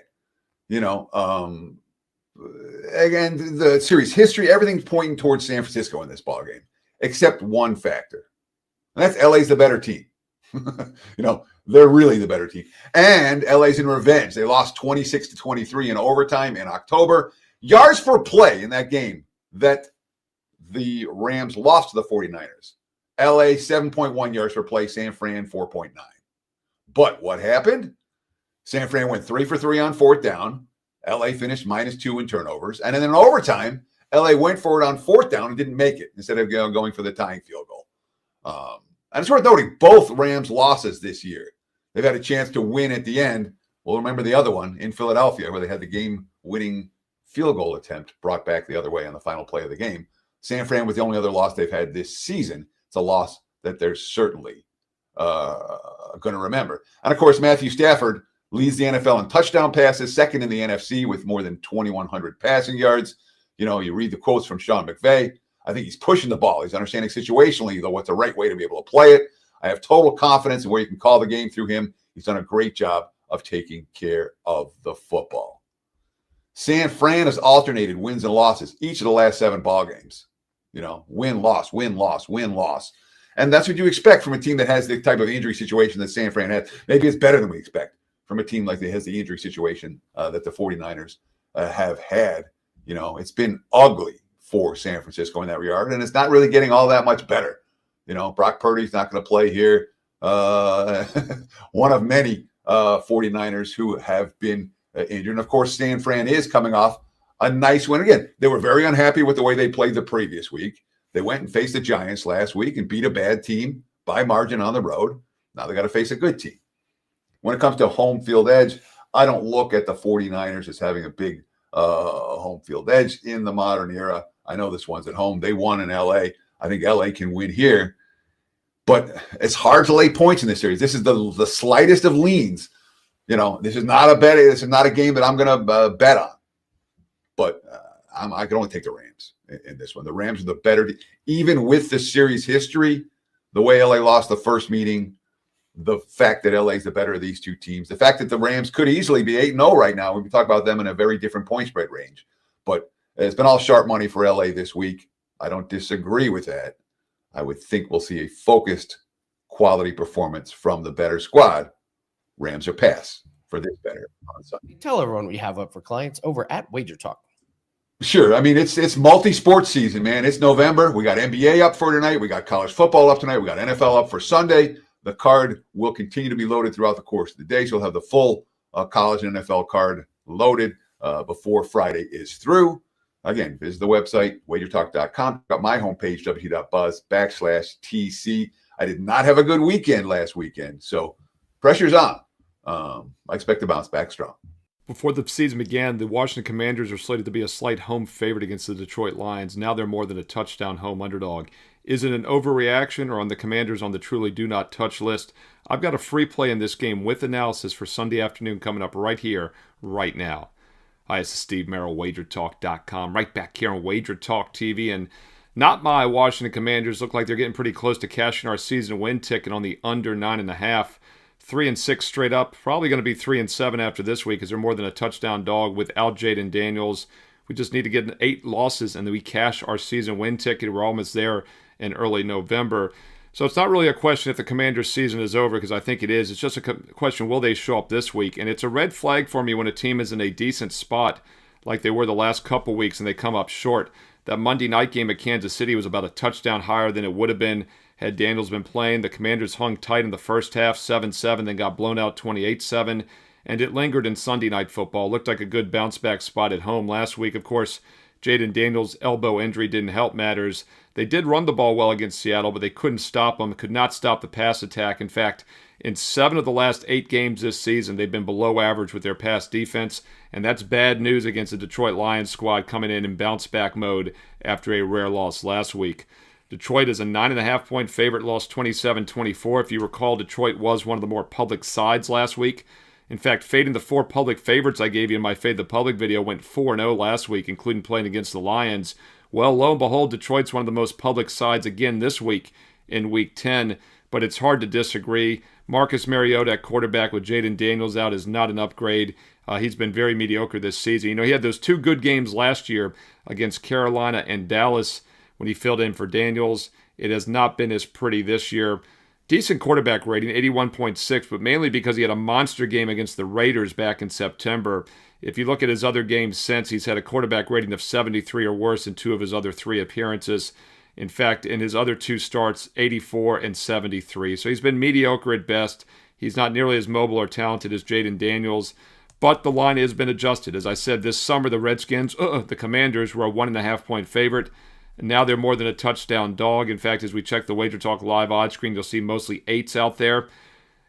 Again, the series history, everything's pointing towards San Francisco in this ballgame, except one factor, and that's LA's the better team. They're really the better team. And LA's in revenge. They lost 26-23 in overtime in October. Yards per play in that game that the Rams lost to the 49ers. LA, 7.1 yards per play. San Fran, 4.9. But what happened? San Fran went 3 for 3 on fourth down. LA finished -2 in turnovers. And then in overtime, LA went for it on fourth down and didn't make it instead of going for the tying field goal. And it's worth noting, both Rams losses this year, they've had a chance to win at the end. Well, remember the other one in Philadelphia where they had the game-winning field goal attempt brought back the other way on the final play of the game. San Fran was the only other loss they've had this season. It's a loss that they're certainly going to remember. And, of course, Matthew Stafford leads the NFL in touchdown passes, second in the NFC with more than 2,100 passing yards. You read the quotes from Sean McVay. I think he's pushing the ball. He's understanding situationally, though, what's the right way to be able to play it. I have total confidence in where you can call the game through him. He's done a great job of taking care of the football. San Fran has alternated wins and losses each of the last 7 ball games. Win, loss, win, loss, win, loss. And that's what you expect from a team that has the type of injury situation that San Fran has. Maybe it's better than we expect from a team like that has the injury situation that the 49ers have had. It's been ugly for San Francisco in that regard, and it's not really getting all that much better. Brock Purdy's not going to play here. One of many 49ers who have been injured. And, of course, San Fran is coming off a nice win. Again, they were very unhappy with the way they played the previous week. They went and faced the Giants last week and beat a bad team by margin on the road. Now they got to face a good team. When it comes to home field edge, I don't look at the 49ers as having a big home field edge in the modern era. I know this one's at home. They won in LA. I think LA can win here. But it's hard to lay points in this series. This is the slightest of leans. This is not a bet. This is not a game that I'm going to bet on. But I can only take the Rams in this one. The Rams are the better. Even with the series history, the way LA lost the first meeting, the fact that LA is the better of these two teams, the fact that the Rams could easily be 8-0 right now. We can talk about them in a very different point spread range. But it's been all sharp money for LA this week. I don't disagree with that. I would think we'll see a focused quality performance from the better squad. Rams are pass for this better on Sunday. Tell everyone we have up for clients over at WagerTalk. Sure. I mean, it's multi-sport season, man. It's November. We got NBA up for tonight. We got college football up tonight. We got NFL up for Sunday. The card will continue to be loaded throughout the course of the day. So we'll have the full college and NFL card loaded before Friday is through. Again, visit the website, WagerTalk.com. Got my homepage, wt.buzz/TC. I did not have a good weekend last weekend, so pressure's on. I expect to bounce back strong. Before the season began, the Washington Commanders were slated to be a slight home favorite against the Detroit Lions. Now they're more than a touchdown home underdog. Is it an overreaction or on the Commanders on the truly do not touch list? I've got a free play in this game with analysis for Sunday afternoon coming up right here, right now. Hi, this is Steve Merrill, WagerTalk.com, right back here on WagerTalk TV. And not my Washington Commanders look like they're getting pretty close to cashing our season win ticket on the under 9.5. 3-6 straight up. Probably going to be 3-7 after this week because they're more than a touchdown dog without Jaden Daniels. We just need to get 8 losses and then we cash our season win ticket. We're almost there in early November. So it's not really a question if the Commanders' season is over because I think it is. It's just a question, will they show up this week? And it's a red flag for me when a team is in a decent spot like they were the last couple weeks and they come up short. That Monday night game at Kansas City was about a touchdown higher than it would have been had Daniels been playing. The Commanders hung tight in the first half, 7-7, then got blown out 28-7, and it lingered in Sunday Night Football. Looked like a good bounce-back spot at home last week. Of course, Jaden Daniels' elbow injury didn't help matters. They did run the ball well against Seattle, but they couldn't stop them, could not stop the pass attack. In fact, in 7 of the last 8 games this season, they've been below average with their pass defense, and that's bad news against the Detroit Lions squad coming in bounce-back mode after a rare loss last week. Detroit is a 9.5-point favorite, lost 27-24. If you recall, Detroit was one of the more public sides last week. In fact, fading the 4 public favorites I gave you in my Fade the Public video went 4-0 last week, including playing against the Lions. Well, lo and behold, Detroit's one of the most public sides again this week in Week 10, but it's hard to disagree. Marcus Mariota at quarterback with Jaden Daniels out is not an upgrade. He's been very mediocre this season. He had those 2 good games last year against Carolina and Dallas when he filled in for Daniels. It has not been as pretty this year. Decent quarterback rating, 81.6, but mainly because he had a monster game against the Raiders back in September. If you look at his other games since, he's had a quarterback rating of 73 or worse in 2 of his other 3 appearances. In fact, in his other 2 starts, 84 and 73. So he's been mediocre at best. He's not nearly as mobile or talented as Jaden Daniels, but the line has been adjusted. As I said, this summer, the Redskins, the Commanders, were a 1.5-point favorite. And now they're more than a touchdown dog. In fact, as we check the WagerTalk live odds screen, you'll see mostly 8s out there.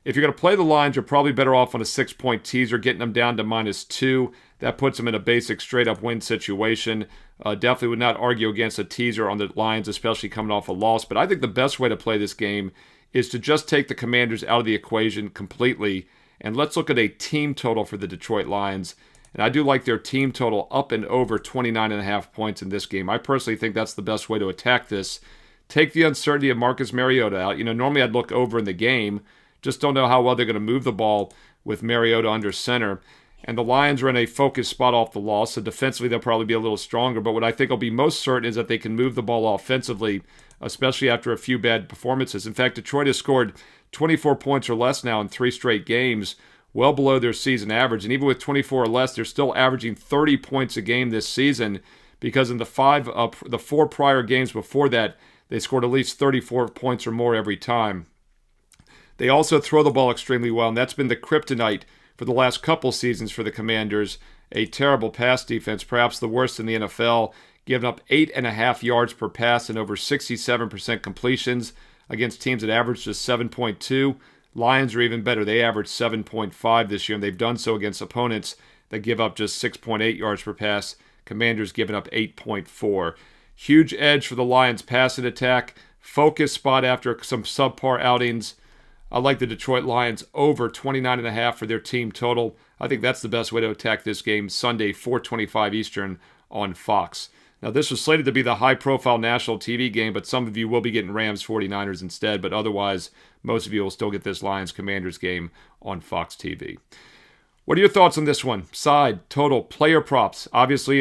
If you're going to play the lines, you're probably better off on a 6-point teaser, getting them down to -2. That puts them in a basic straight-up win situation. Definitely would not argue against a teaser on the Lions, especially coming off a loss. But I think the best way to play this game is to just take the Commanders out of the equation completely. And let's look at a team total for the Detroit Lions. And I do like their team total up and over 29.5 points in this game. I personally think that's the best way to attack this. Take the uncertainty of Marcus Mariota out. Normally I'd look over in the game. Just don't know how well they're going to move the ball with Mariota under center. And the Lions are in a focused spot off the loss, so defensively they'll probably be a little stronger. But what I think will be most certain is that they can move the ball offensively, especially after a few bad performances. In fact, Detroit has scored 24 points or less now in 3 straight games, well below their season average. And even with 24 or less, they're still averaging 30 points a game this season, because in the 4 prior games before that, they scored at least 34 points or more every time. They also throw the ball extremely well, and that's been the kryptonite for the last couple seasons for the Commanders. A terrible pass defense, perhaps the worst in the NFL, giving up 8.5 yards per pass and over 67% completions against teams that average just 7.2. Lions are even better. They average 7.5 this year, and they've done so against opponents that give up just 6.8 yards per pass. Commanders giving up 8.4. Huge edge for the Lions' passing attack. Focus spot after some subpar outings. I like the Detroit Lions over 29.5 for their team total. I think that's the best way to attack this game. Sunday, 4:25 Eastern on Fox. Now, this was slated to be the high-profile national TV game, but some of you will be getting Rams 49ers instead. But otherwise, most of you will still get this Lions-Commanders game on Fox TV. What are your thoughts on this one? Side, total, player props. Obviously,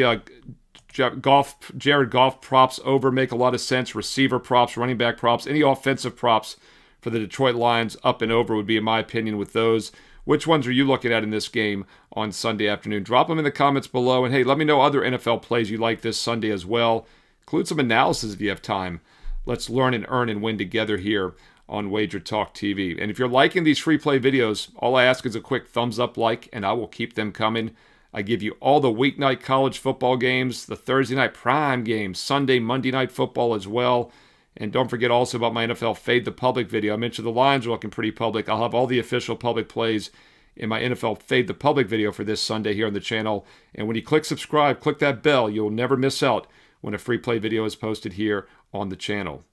Jared Goff props over make a lot of sense. Receiver props, running back props, any offensive props for the Detroit Lions up and over would be, in my opinion, with those. Which ones are you looking at in this game on Sunday afternoon? Drop them in the comments below. And hey, let me know other NFL plays you like this Sunday as well. Include some analysis if you have time. Let's learn and earn and win together here on WagerTalk TV. And if you're liking these free play videos, all I ask is a quick thumbs up like, and I will keep them coming. I give you all the weeknight college football games, the Thursday night prime games, Sunday, Monday night football as well. And don't forget also about my NFL Fade the Public video. I mentioned the Lions are looking pretty public. I'll have all the official public plays in my NFL Fade the Public video for this Sunday here on the channel. And when you click subscribe, click that bell. You'll never miss out when a free play video is posted here on the channel.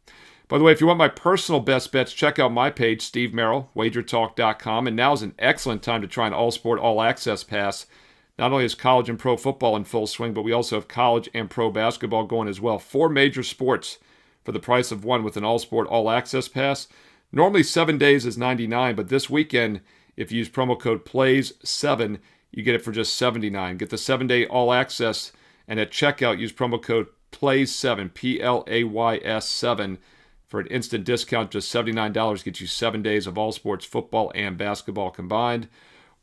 By the way, if you want my personal best bets, check out my page, Steve Merrill, WagerTalk.com. And now is an excellent time to try an all-sport, all-access pass. Not only is college and pro football in full swing, but we also have college and pro basketball going as well. 4 major sports for the price of one with an all-sport, all-access pass. Normally 7 days is $99, but this weekend, if you use promo code PLAYS7, you get it for just $79. Get the 7-day all-access, and at checkout, use promo code PLAYS7, P-L-A-Y-S-7, for an instant discount. Just $79 gets you 7 days of all sports, football and basketball combined.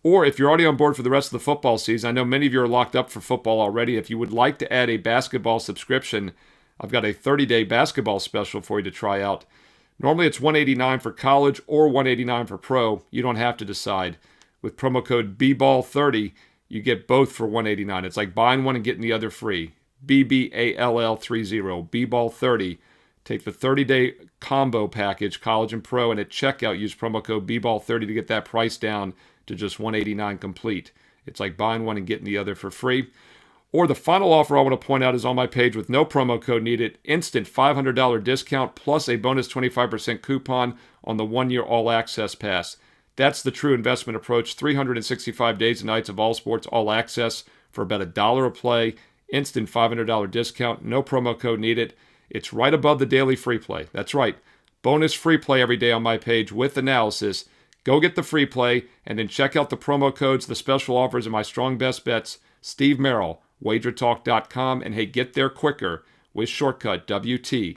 Or if you're already on board for the rest of the football season, I know many of you are locked up for football already. If you would like to add a basketball subscription, I've got a 30-day basketball special for you to try out. Normally it's $189 for college or $189 for pro. You don't have to decide. With promo code BBALL30, you get both for $189. It's like buying one and getting the other free. BBALL30, BBALL30. Take the 30-day combo package, college and pro, and at checkout, use promo code BBALL30 to get that price down to just $189 complete. It's like buying one and getting the other for free. Or the final offer I want to point out is on my page with no promo code needed. Instant $500 discount plus a bonus 25% coupon on the 1-year all-access pass. That's the true investment approach. 365 days and nights of all sports, all access for about $1 a play. Instant $500 discount. No promo code needed. It's right above the daily free play. That's right. Bonus free play every day on my page with analysis. Go get the free play and then check out the promo codes, the special offers, and my strong best bets. Steve Merrill, WagerTalk.com. And hey, get there quicker with shortcut WT.buzz/SM.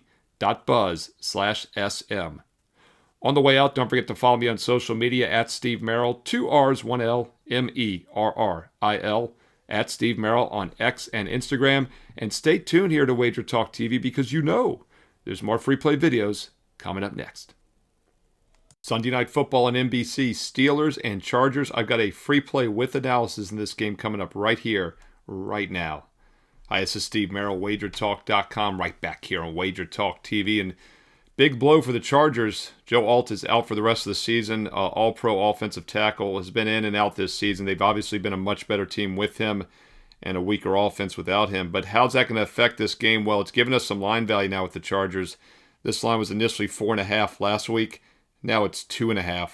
On the way out, don't forget to follow me on social media at Steve Merrill, 2 R's, 1 L, MERRIL, at Steve Merrill on X and Instagram. And stay tuned here to Wager Talk TV because you know there's more free play videos coming up next. Sunday Night Football on NBC, Steelers and Chargers. I've got a free play with analysis in this game coming up right here, right now. Hi, this is Steve Merrill, WagerTalk.com, right back here on Wager Talk TV. And big blow for the Chargers. Joe Alt is out for the rest of the season. All-pro offensive tackle has been in and out this season. They've obviously been a much better team with him and a weaker offense without him. But how's that going to affect this game? Well, it's given us some line value now with the Chargers. This line was initially 4.5 last week. Now it's 2.5. You're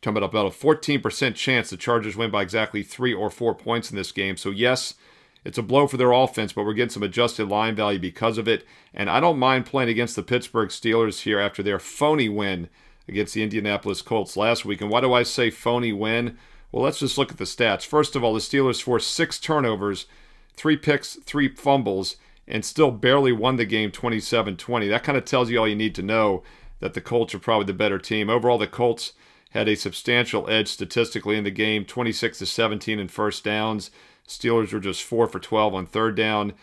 talking about a 14% chance the Chargers win by exactly 3 or 4 points in this game. So yes, it's a blow for their offense, but we're getting some adjusted line value because of it. And I don't mind playing against the Pittsburgh Steelers here after their phony win against the Indianapolis Colts last week. And why do I say phony win? Well, let's just look at the stats. First of all, the Steelers forced 6 turnovers, 3 picks, 3 fumbles, and still barely won the game 27-20. That kind of tells you all you need to know that the Colts are probably the better team. Overall, the Colts had a substantial edge statistically in the game, 26-17 in first downs. Steelers were just 4 for 12 on third down.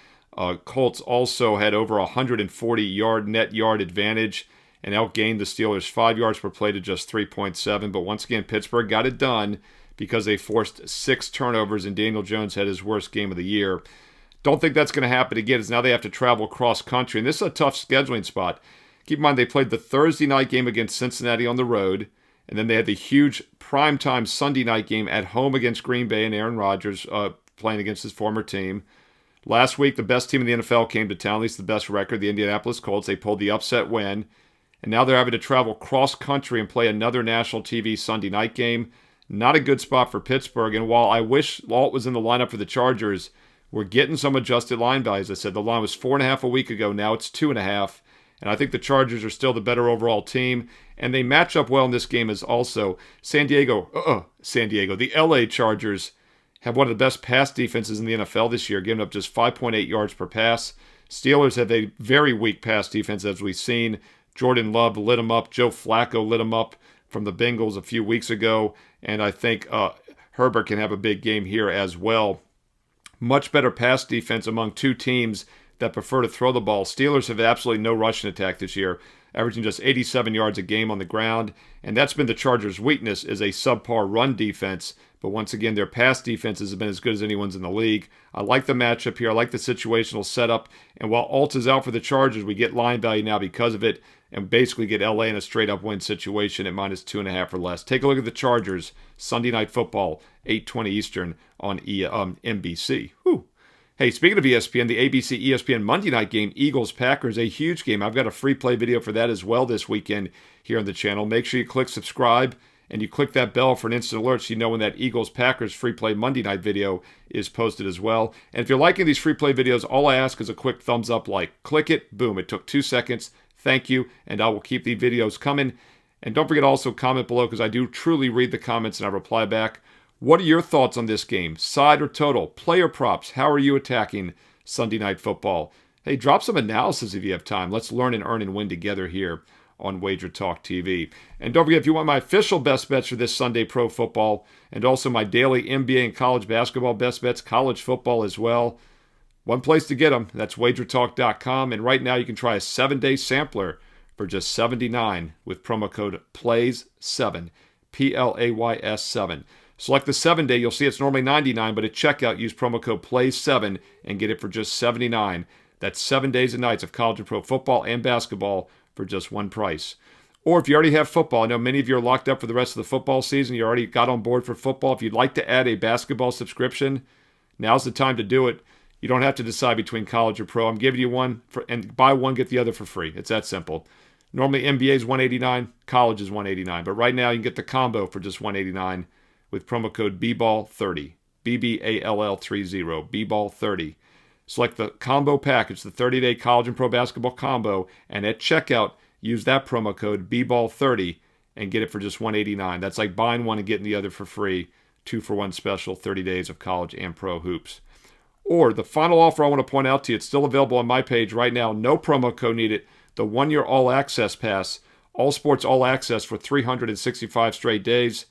Colts also had over 140 net yard advantage and outgained the Steelers 5 yards per play to just 3.7. But once again, Pittsburgh got it done because they forced 6 turnovers and Daniel Jones had his worst game of the year. Don't think that's going to happen again, as now they have to travel cross country. And this is a tough scheduling spot. Keep in mind, they played the Thursday night game against Cincinnati on the road, and then they had the huge primetime Sunday night game at home against Green Bay and Aaron Rodgers playing against his former team. Last week, the best team in the NFL came to town, at least the best record, the Indianapolis Colts. They pulled the upset win, and now they're having to travel cross-country and play another national TV Sunday night game. Not a good spot for Pittsburgh, and while I wish Alt was in the lineup for the Chargers, we're getting some adjusted line values. I said the line was 4.5 a week ago. Now it's 2.5. And I think the Chargers are still the better overall team. And they match up well in this game as also San Diego. The LA Chargers have one of the best pass defenses in the NFL this year, giving up just 5.8 yards per pass. Steelers have a very weak pass defense, as we've seen. Jordan Love lit them up. Joe Flacco lit them up from the Bengals a few weeks ago. And I think Herbert can have a big game here as well. Much better pass defense among two teams that prefer to throw the ball. Steelers have absolutely no rushing attack this year, averaging just 87 yards a game on the ground. And that's been the Chargers' weakness, is a subpar run defense. But once again, their pass defenses have been as good as anyone's in the league. I like the matchup here. I like the situational setup. And while Alt is out for the Chargers, we get line value now because of it and basically get LA in a straight-up win situation at minus 2.5 or less. Take a look at the Chargers, Sunday Night Football, 8:20 Eastern on NBC. Whew. Hey, speaking of ESPN, the ABC ESPN Monday night game, Eagles-Packers, a huge game. I've got a free play video for that as well this weekend here on the channel. Make sure you click subscribe and you click that bell for an instant alert so you know when that Eagles-Packers free play Monday night video is posted as well. And if you're liking these free play videos, all I ask is a quick thumbs up like. Click it. Boom. It took 2 seconds. Thank you. And I will keep the videos coming. And don't forget to also comment below because I do truly read the comments and I reply back. What are your thoughts on this game? Side or total? Player props? How are you attacking Sunday Night Football? Hey, drop some analysis if you have time. Let's learn and earn and win together here on Wager Talk TV. And don't forget, if you want my official best bets for this Sunday pro football and also my daily NBA and college basketball best bets, college football as well, one place to get them. That's WagerTalk.com. And right now you can try a 7-day sampler for just $79 with promo code PLAYS7, PLAYS7. Select the 7-day. You'll see it's normally $99, but at checkout, use promo code PLAYS7 and get it for just $79. That's 7 days and nights of college and pro football and basketball for just one price. Or if you already have football, I know many of you are locked up for the rest of the football season. You already got on board for football. If you'd like to add a basketball subscription, now's the time to do it. You don't have to decide between college or pro. I'm giving you one, and buy one, get the other for free. It's that simple. Normally NBA is $189, college is $189, but right now you can get the combo for just $189 with promo code BBALL30, BBALL30, BBALL30. Select the combo package, the 30-day college and pro basketball combo, and at checkout, use that promo code BBALL30 and get it for just $189. That's like buying one and getting the other for free. 2-for-1 special, 30 days of college and pro hoops. Or the final offer I want to point out to you, it's still available on my page right now. No promo code needed. The 1-year All Access Pass, All Sports All Access for 365 straight days.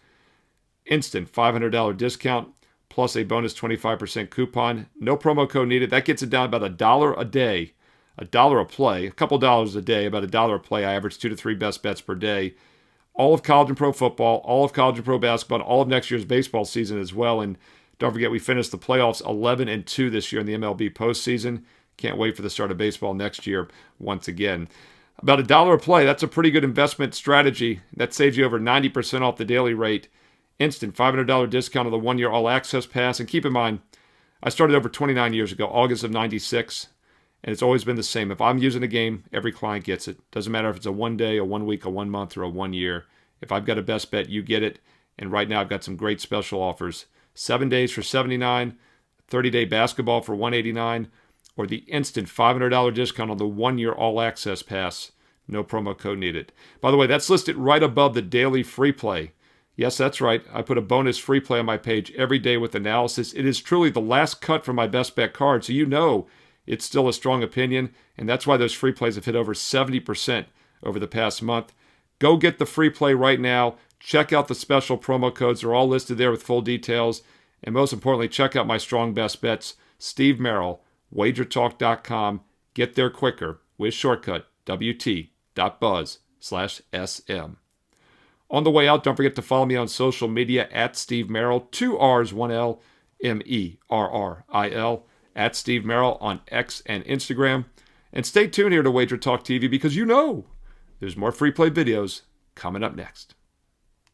Instant $500 discount plus a bonus 25% coupon. No promo code needed. That gets it down about $1 a day, $1 a play, a couple dollars a day, about $1 a play. I average 2 to 3 best bets per day. All of college and pro football, all of college and pro basketball, and all of next year's baseball season as well. And don't forget, we finished the playoffs 11-2 this year in the MLB postseason. Can't wait for the start of baseball next year once again. About $1 a play, that's a pretty good investment strategy. That saves you over 90% off the daily rate. Instant $500 discount on the 1-year All Access Pass. And keep in mind, I started over 29 years ago, August of 96, and it's always been the same. If I'm using a game, every client gets it. Doesn't matter if it's a 1 day, a 1 week, a 1 month, or a 1 year. If I've got a best bet, you get it. And right now I've got some great special offers. 7 days for $79, 30-day basketball for $189, or the instant $500 discount on the 1-year All Access Pass. No promo code needed. By the way, that's listed right above the daily free play. Yes, that's right. I put a bonus free play on my page every day with analysis. It is truly the last cut from my best bet card, so you know it's still a strong opinion, and that's why those free plays have hit over 70% over the past month. Go get the free play right now. Check out the special promo codes. They're all listed there with full details. And most importantly, check out my strong best bets. Steve Merrill, WagerTalk.com. Get there quicker with shortcut wt.buzz/SM. On the way out, don't forget to follow me on social media at Steve Merrill, 2 R's, 1 L, MERRIL, at Steve Merrill on X and Instagram. And stay tuned here to Wager Talk TV because you know there's more free play videos coming up next.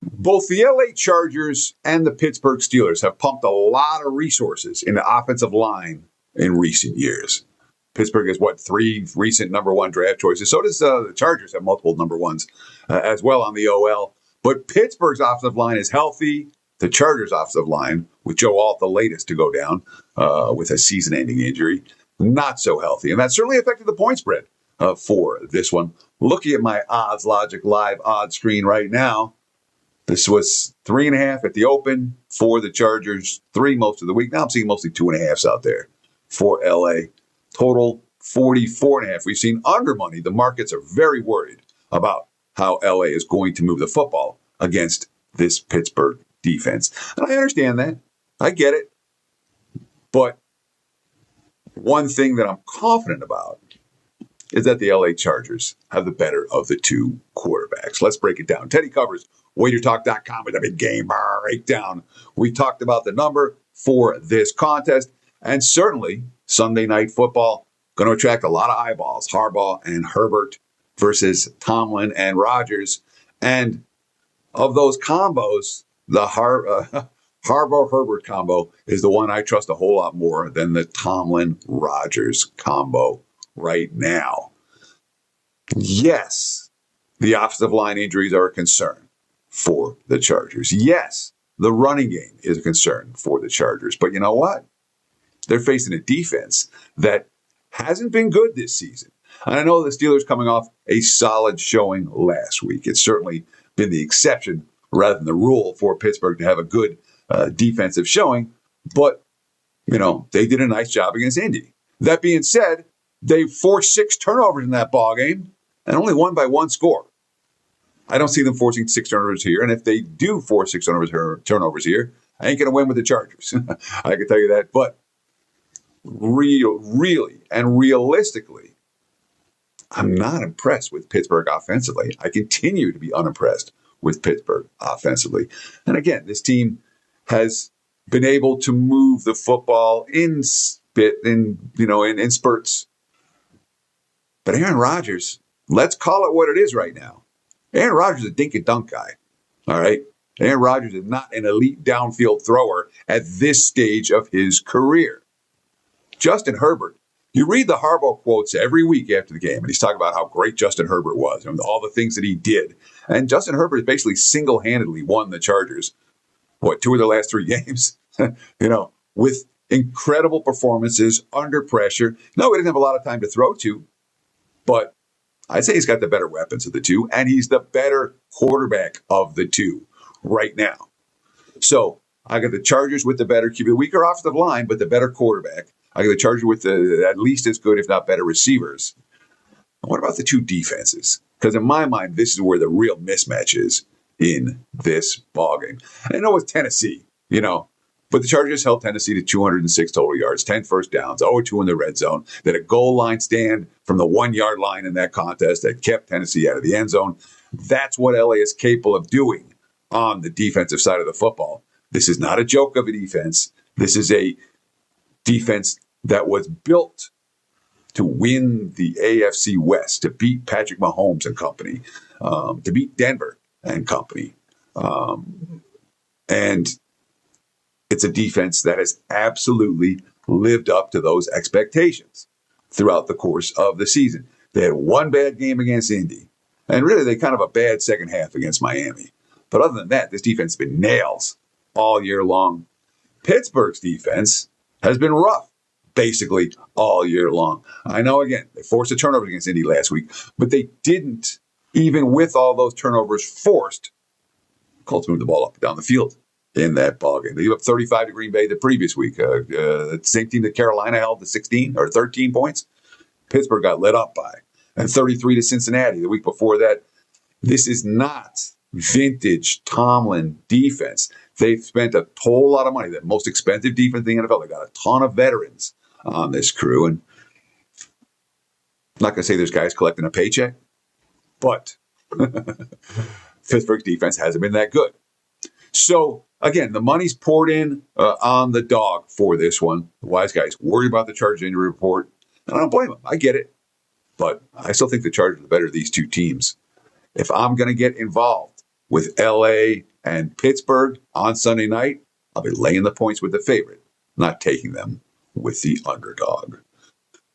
Both the LA Chargers and the Pittsburgh Steelers have pumped a lot of resources in the offensive line in recent years. Pittsburgh has, 3 recent number 1 draft choices. So does the Chargers have multiple number 1s as well on the OL. But Pittsburgh's offensive line is healthy. The Chargers' offensive line, with Joe Alt the latest to go down with a season-ending injury, not so healthy. And that certainly affected the point spread for this one. Looking at my Odds Logic live odds screen right now, this was 3.5 at the open for the Chargers, 3 most of the week. Now I'm seeing mostly 2.5s out there for LA. Total 44.5. We've seen under money. The markets are very worried about how LA is going to move the football against this Pittsburgh defense. And I understand that. I get it. But one thing that I'm confident about is that the LA Chargers have the better of the 2 quarterbacks. Let's break it down. Teddy covers WagerTalk.com with a big game breakdown. We talked about the number for this contest, and certainly Sunday Night Football going to attract a lot of eyeballs. Harbaugh and Herbert versus Tomlin and Rodgers. And of those combos, the Harbaugh-Herbert combo is the one I trust a whole lot more than the Tomlin-Rodgers combo right now. Yes, the offensive line injuries are a concern for the Chargers. Yes, the running game is a concern for the Chargers. But you know what? They're facing a defense that hasn't been good this season. And I know the Steelers coming off a solid showing last week. It's certainly been the exception rather than the rule for Pittsburgh to have a good defensive showing. But, they did a nice job against Indy. That being said, they forced 6 turnovers in that ballgame and only won by 1 score. I don't see them forcing 6 turnovers here. And if they do force 6 turnovers here, I ain't going to win with the Chargers. I can tell you that. But really and realistically, I'm not impressed with Pittsburgh offensively. I continue to be unimpressed with Pittsburgh offensively. And again, this team has been able to move the football in spurts. But Aaron Rodgers, let's call it what it is right now. Aaron Rodgers is a dink and dunk guy. All right. Aaron Rodgers is not an elite downfield thrower at this stage of his career. Justin Herbert, You read the Harbaugh quotes every week after the game, and he's talking about how great Justin Herbert was and all the things that he did. And Justin Herbert has basically single-handedly won the Chargers, 2 of their last 3 games, with incredible performances under pressure. No, he didn't have a lot of time to throw to, but I'd say he's got the better weapons of the two, and he's the better quarterback of the two right now. So I got the Chargers with the better QB, the weaker offensive line, but the better quarterback. I got the Chargers with the at least as good, if not better, receivers. And what about the two defenses? Because in my mind, this is where the real mismatch is in this ballgame. I know it's Tennessee, but the Chargers held Tennessee to 206 total yards, 10 first downs, 0-2 in the red zone. They had a goal line stand from the 1-yard line in that contest that kept Tennessee out of the end zone. That's what LA is capable of doing on the defensive side of the football. This is not a joke of a defense. This is a defense that was built to win the AFC West, to beat Patrick Mahomes and company, to beat Denver and company. And it's a defense that has absolutely lived up to those expectations throughout the course of the season. They had one bad game against Indy, and really they kind of a bad second half against Miami. But other than that, this defense has been nails all year long. Pittsburgh's defense has been rough basically all year long. I know, again, they forced a turnover against Indy last week, but they didn't, even with all those turnovers forced, Colts moved the ball up and down the field in that ballgame. They gave up 35 to Green Bay the previous week. Same team that Carolina held to 16 or 13 points. Pittsburgh got lit up by. And 33 to Cincinnati the week before that. This is not vintage Tomlin defense. They've spent a whole lot of money. The most expensive defense in the NFL. They got a ton of veterans on this crew. And I'm not going to say there's guys collecting a paycheck, but Pittsburgh's defense hasn't been that good. So, again, the money's poured in on the dog for this one. The wise guys worried about the Chargers injury report. And I don't blame them. I get it. But I still think the Chargers are better of these two teams. If I'm going to get involved with LA and Pittsburgh on Sunday night, I'll be laying the points with the favorite, not taking them with the underdog.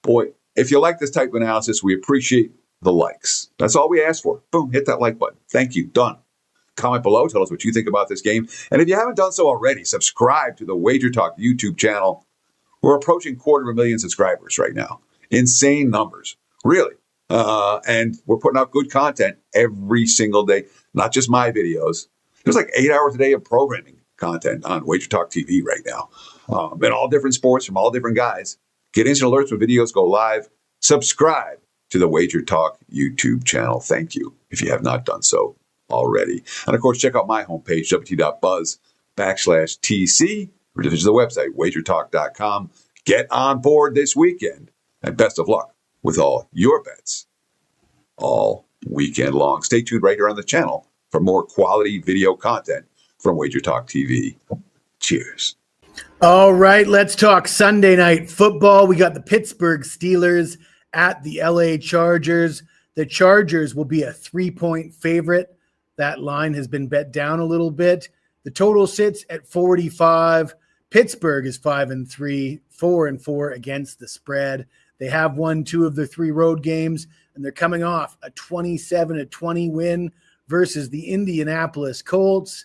Boy, if you like this type of analysis, we appreciate the likes. That's all we ask for. Boom, hit that like button. Thank you. Done. Comment below. Tell us what you think about this game. And if you haven't done so already, subscribe to the WagerTalk YouTube channel. We're approaching 250,000 subscribers right now. Insane numbers. Really. And we're putting out good content every single day. Not just my videos. There's like 8 hours a day of programming content on WagerTalk TV right now. And all different sports from all different guys. Get instant alerts when videos go live. Subscribe to the WagerTalk YouTube channel. Thank you if you have not done so already. And of course, check out my homepage, wt.buzz/TC, or visit the website, WagerTalk.com. Get on board this weekend, and best of luck with all your bets all weekend long. Stay tuned right here on the channel for more quality video content from WagerTalk TV. Cheers. All right, let's talk Sunday night football. We got the Pittsburgh Steelers at the LA Chargers. The Chargers will be a 3-point favorite. That line has been bet down a little bit. The total sits at 45. Pittsburgh is 5-3, 4-4 against the spread. They have won 2 of their 3 road games, and they're coming off a 27-20 win versus the Indianapolis Colts.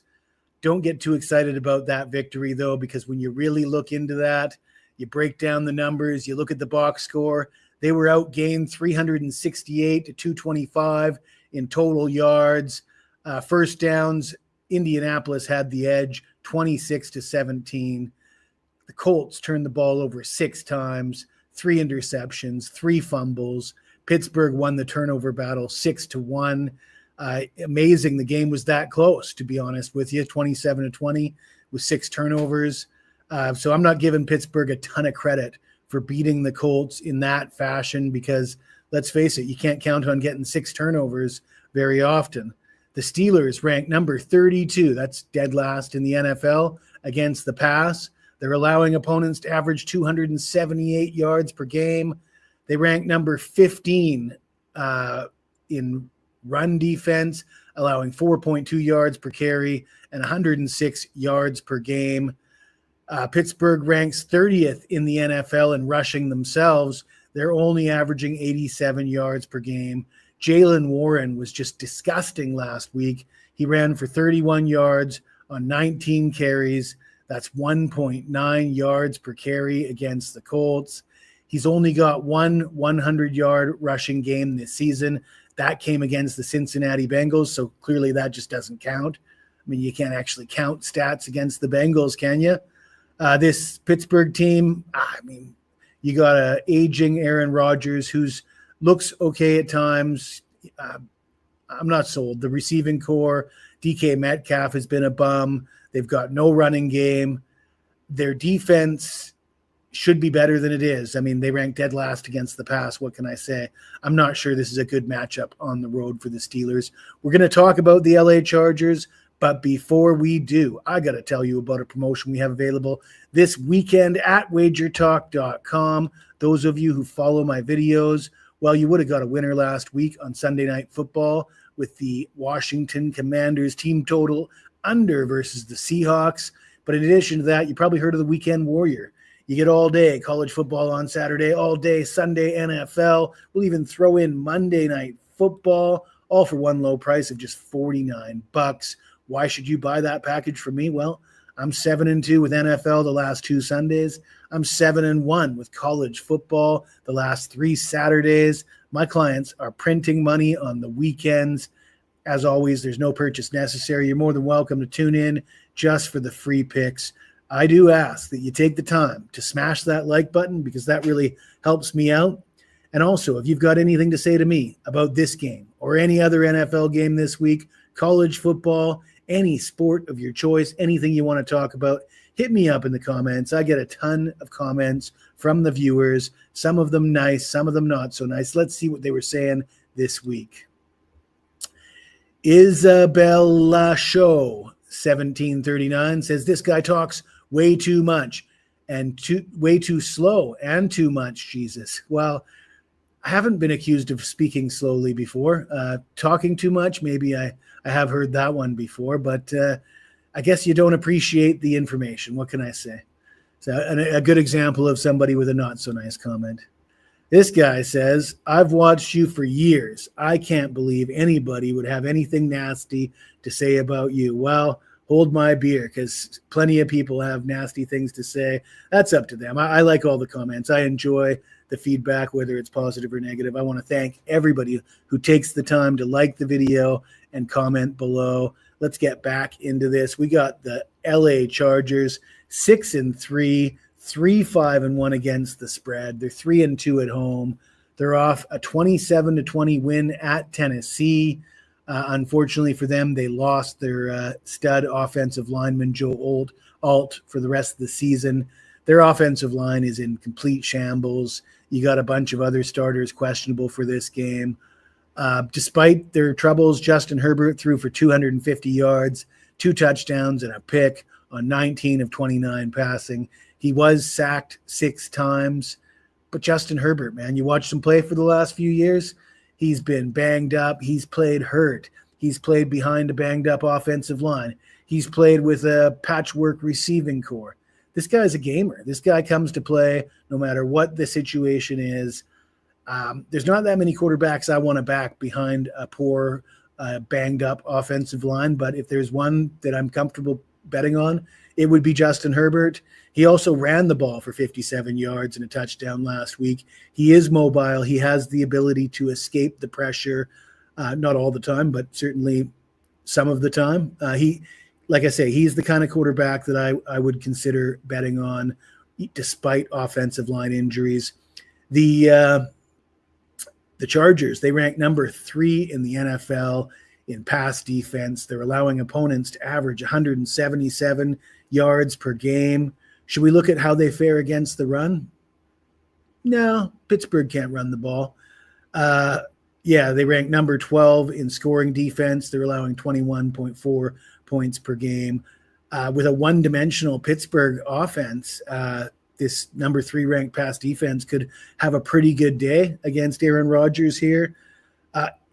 Don't get too excited about that victory, though, because when you really look into that, you break down the numbers, you look at the box score, they were outgained 368 to 225 in total yards. First downs, Indianapolis had the edge, 26-17. The Colts turned the ball over 6 times, 3 interceptions, 3 fumbles. Pittsburgh won the turnover battle 6-1. Amazing the game was that close, to be honest with you, 27-20 with 6 turnovers. So I'm not giving Pittsburgh a ton of credit for beating the Colts in that fashion because, let's face it, you can't count on getting 6 turnovers very often. The Steelers rank number 32. That's dead last in the NFL against the pass. They're allowing opponents to average 278 yards per game. They rank number 15 in run defense, allowing 4.2 yards per carry and 106 yards per game. Pittsburgh ranks 30th in the NFL in rushing themselves. They're only averaging 87 yards per game. Jalen Warren was just disgusting last week. He ran for 31 yards on 19 carries. That's 1.9 yards per carry against the Colts. He's only got one 100-yard rushing game this season. That came against the Cincinnati Bengals, so clearly that just doesn't count. I mean, you can't actually count stats against the Bengals, can you? This Pittsburgh team, you got a aging Aaron Rodgers who's looks okay at times. I'm not sold. The receiving core, DK Metcalf has been a bum. They've got no running game. Their defense should be better than it is. I mean, they rank dead last against the pass. What can I say? I'm not sure this is a good matchup on the road for the Steelers. We're going to talk about the LA Chargers, but before we do, I got to tell you about a promotion we have available this weekend at WagerTalk.com. Those of you who follow my videos, well, you would have got a winner last week on Sunday Night Football with the Washington Commanders team total under versus the Seahawks. But in addition to that, you probably heard of the Weekend Warrior. You get all day college football on Saturday, all day Sunday NFL. We'll even throw in Monday Night Football, all for one low price of just $49. Why should you buy that package from me? Well, I'm 7-2 with NFL the last 2 Sundays. I'm 7-1 with college football the last 3 Saturdays. My clients are printing money on the weekends. As always, there's no purchase necessary. You're more than welcome to tune in just for the free picks. I do ask that you take the time to smash that like button because that really helps me out. And also, if you've got anything to say to me about this game or any other NFL game this week, college football, any sport of your choice, anything you want to talk about, hit me up in the comments. I get a ton of comments from the viewers, some of them nice, some of them not so nice. Let's see what they were saying this week. Isabella Show 1739 says this guy talks way too much and way too slow and too much, Jesus. Well, I haven't been accused of speaking slowly before. Talking too much, maybe I have heard that one before, but I guess you don't appreciate the information. What can I say? So a good example of somebody with a not so nice comment. This guy says, I've watched you for years. I can't believe anybody would have anything nasty to say about you. Well, hold my beer because plenty of people have nasty things to say. That's up to them. I like all the comments. I enjoy the feedback, whether it's positive or negative. I want to thank everybody who takes the time to like the video and comment below. Let's get back into this. We got the LA Chargers 6-3, 3-5-1 against the spread. They're 3-2 at home. They're off a 27-20 win at Tennessee. Unfortunately for them, they lost their stud offensive lineman, Joe Alt, for the rest of the season. Their offensive line is in complete shambles. You got a bunch of other starters questionable for this game. Despite their troubles, Justin Herbert threw for 250 yards, 2 touchdowns, and a pick on 19 of 29 passing. He was sacked 6 times. But Justin Herbert, man, you watched him play for the last few years. He's been banged up. He's played hurt. He's played behind a banged-up offensive line. He's played with a patchwork receiving core. This guy's a gamer. This guy comes to play no matter what the situation is. There's not that many quarterbacks I want to back behind a poor, banged-up offensive line, but if there's one that I'm comfortable betting on, it would be Justin Herbert. He also ran the ball for 57 yards and a touchdown last week. He is mobile. He has the ability to escape the pressure, not all the time, but certainly some of the time. Like I say, he's the kind of quarterback that I would consider betting on despite offensive line injuries. The Chargers, they rank number 3 in the NFL in pass defense. They're allowing opponents to average 177 yards per game. Should we look at how they fare against the run? No, Pittsburgh can't run the ball. They rank number 12 in scoring defense. They're allowing 21.4 points per game. With a one-dimensional Pittsburgh offense, this number 3 ranked pass defense could have a pretty good day against Aaron Rodgers here.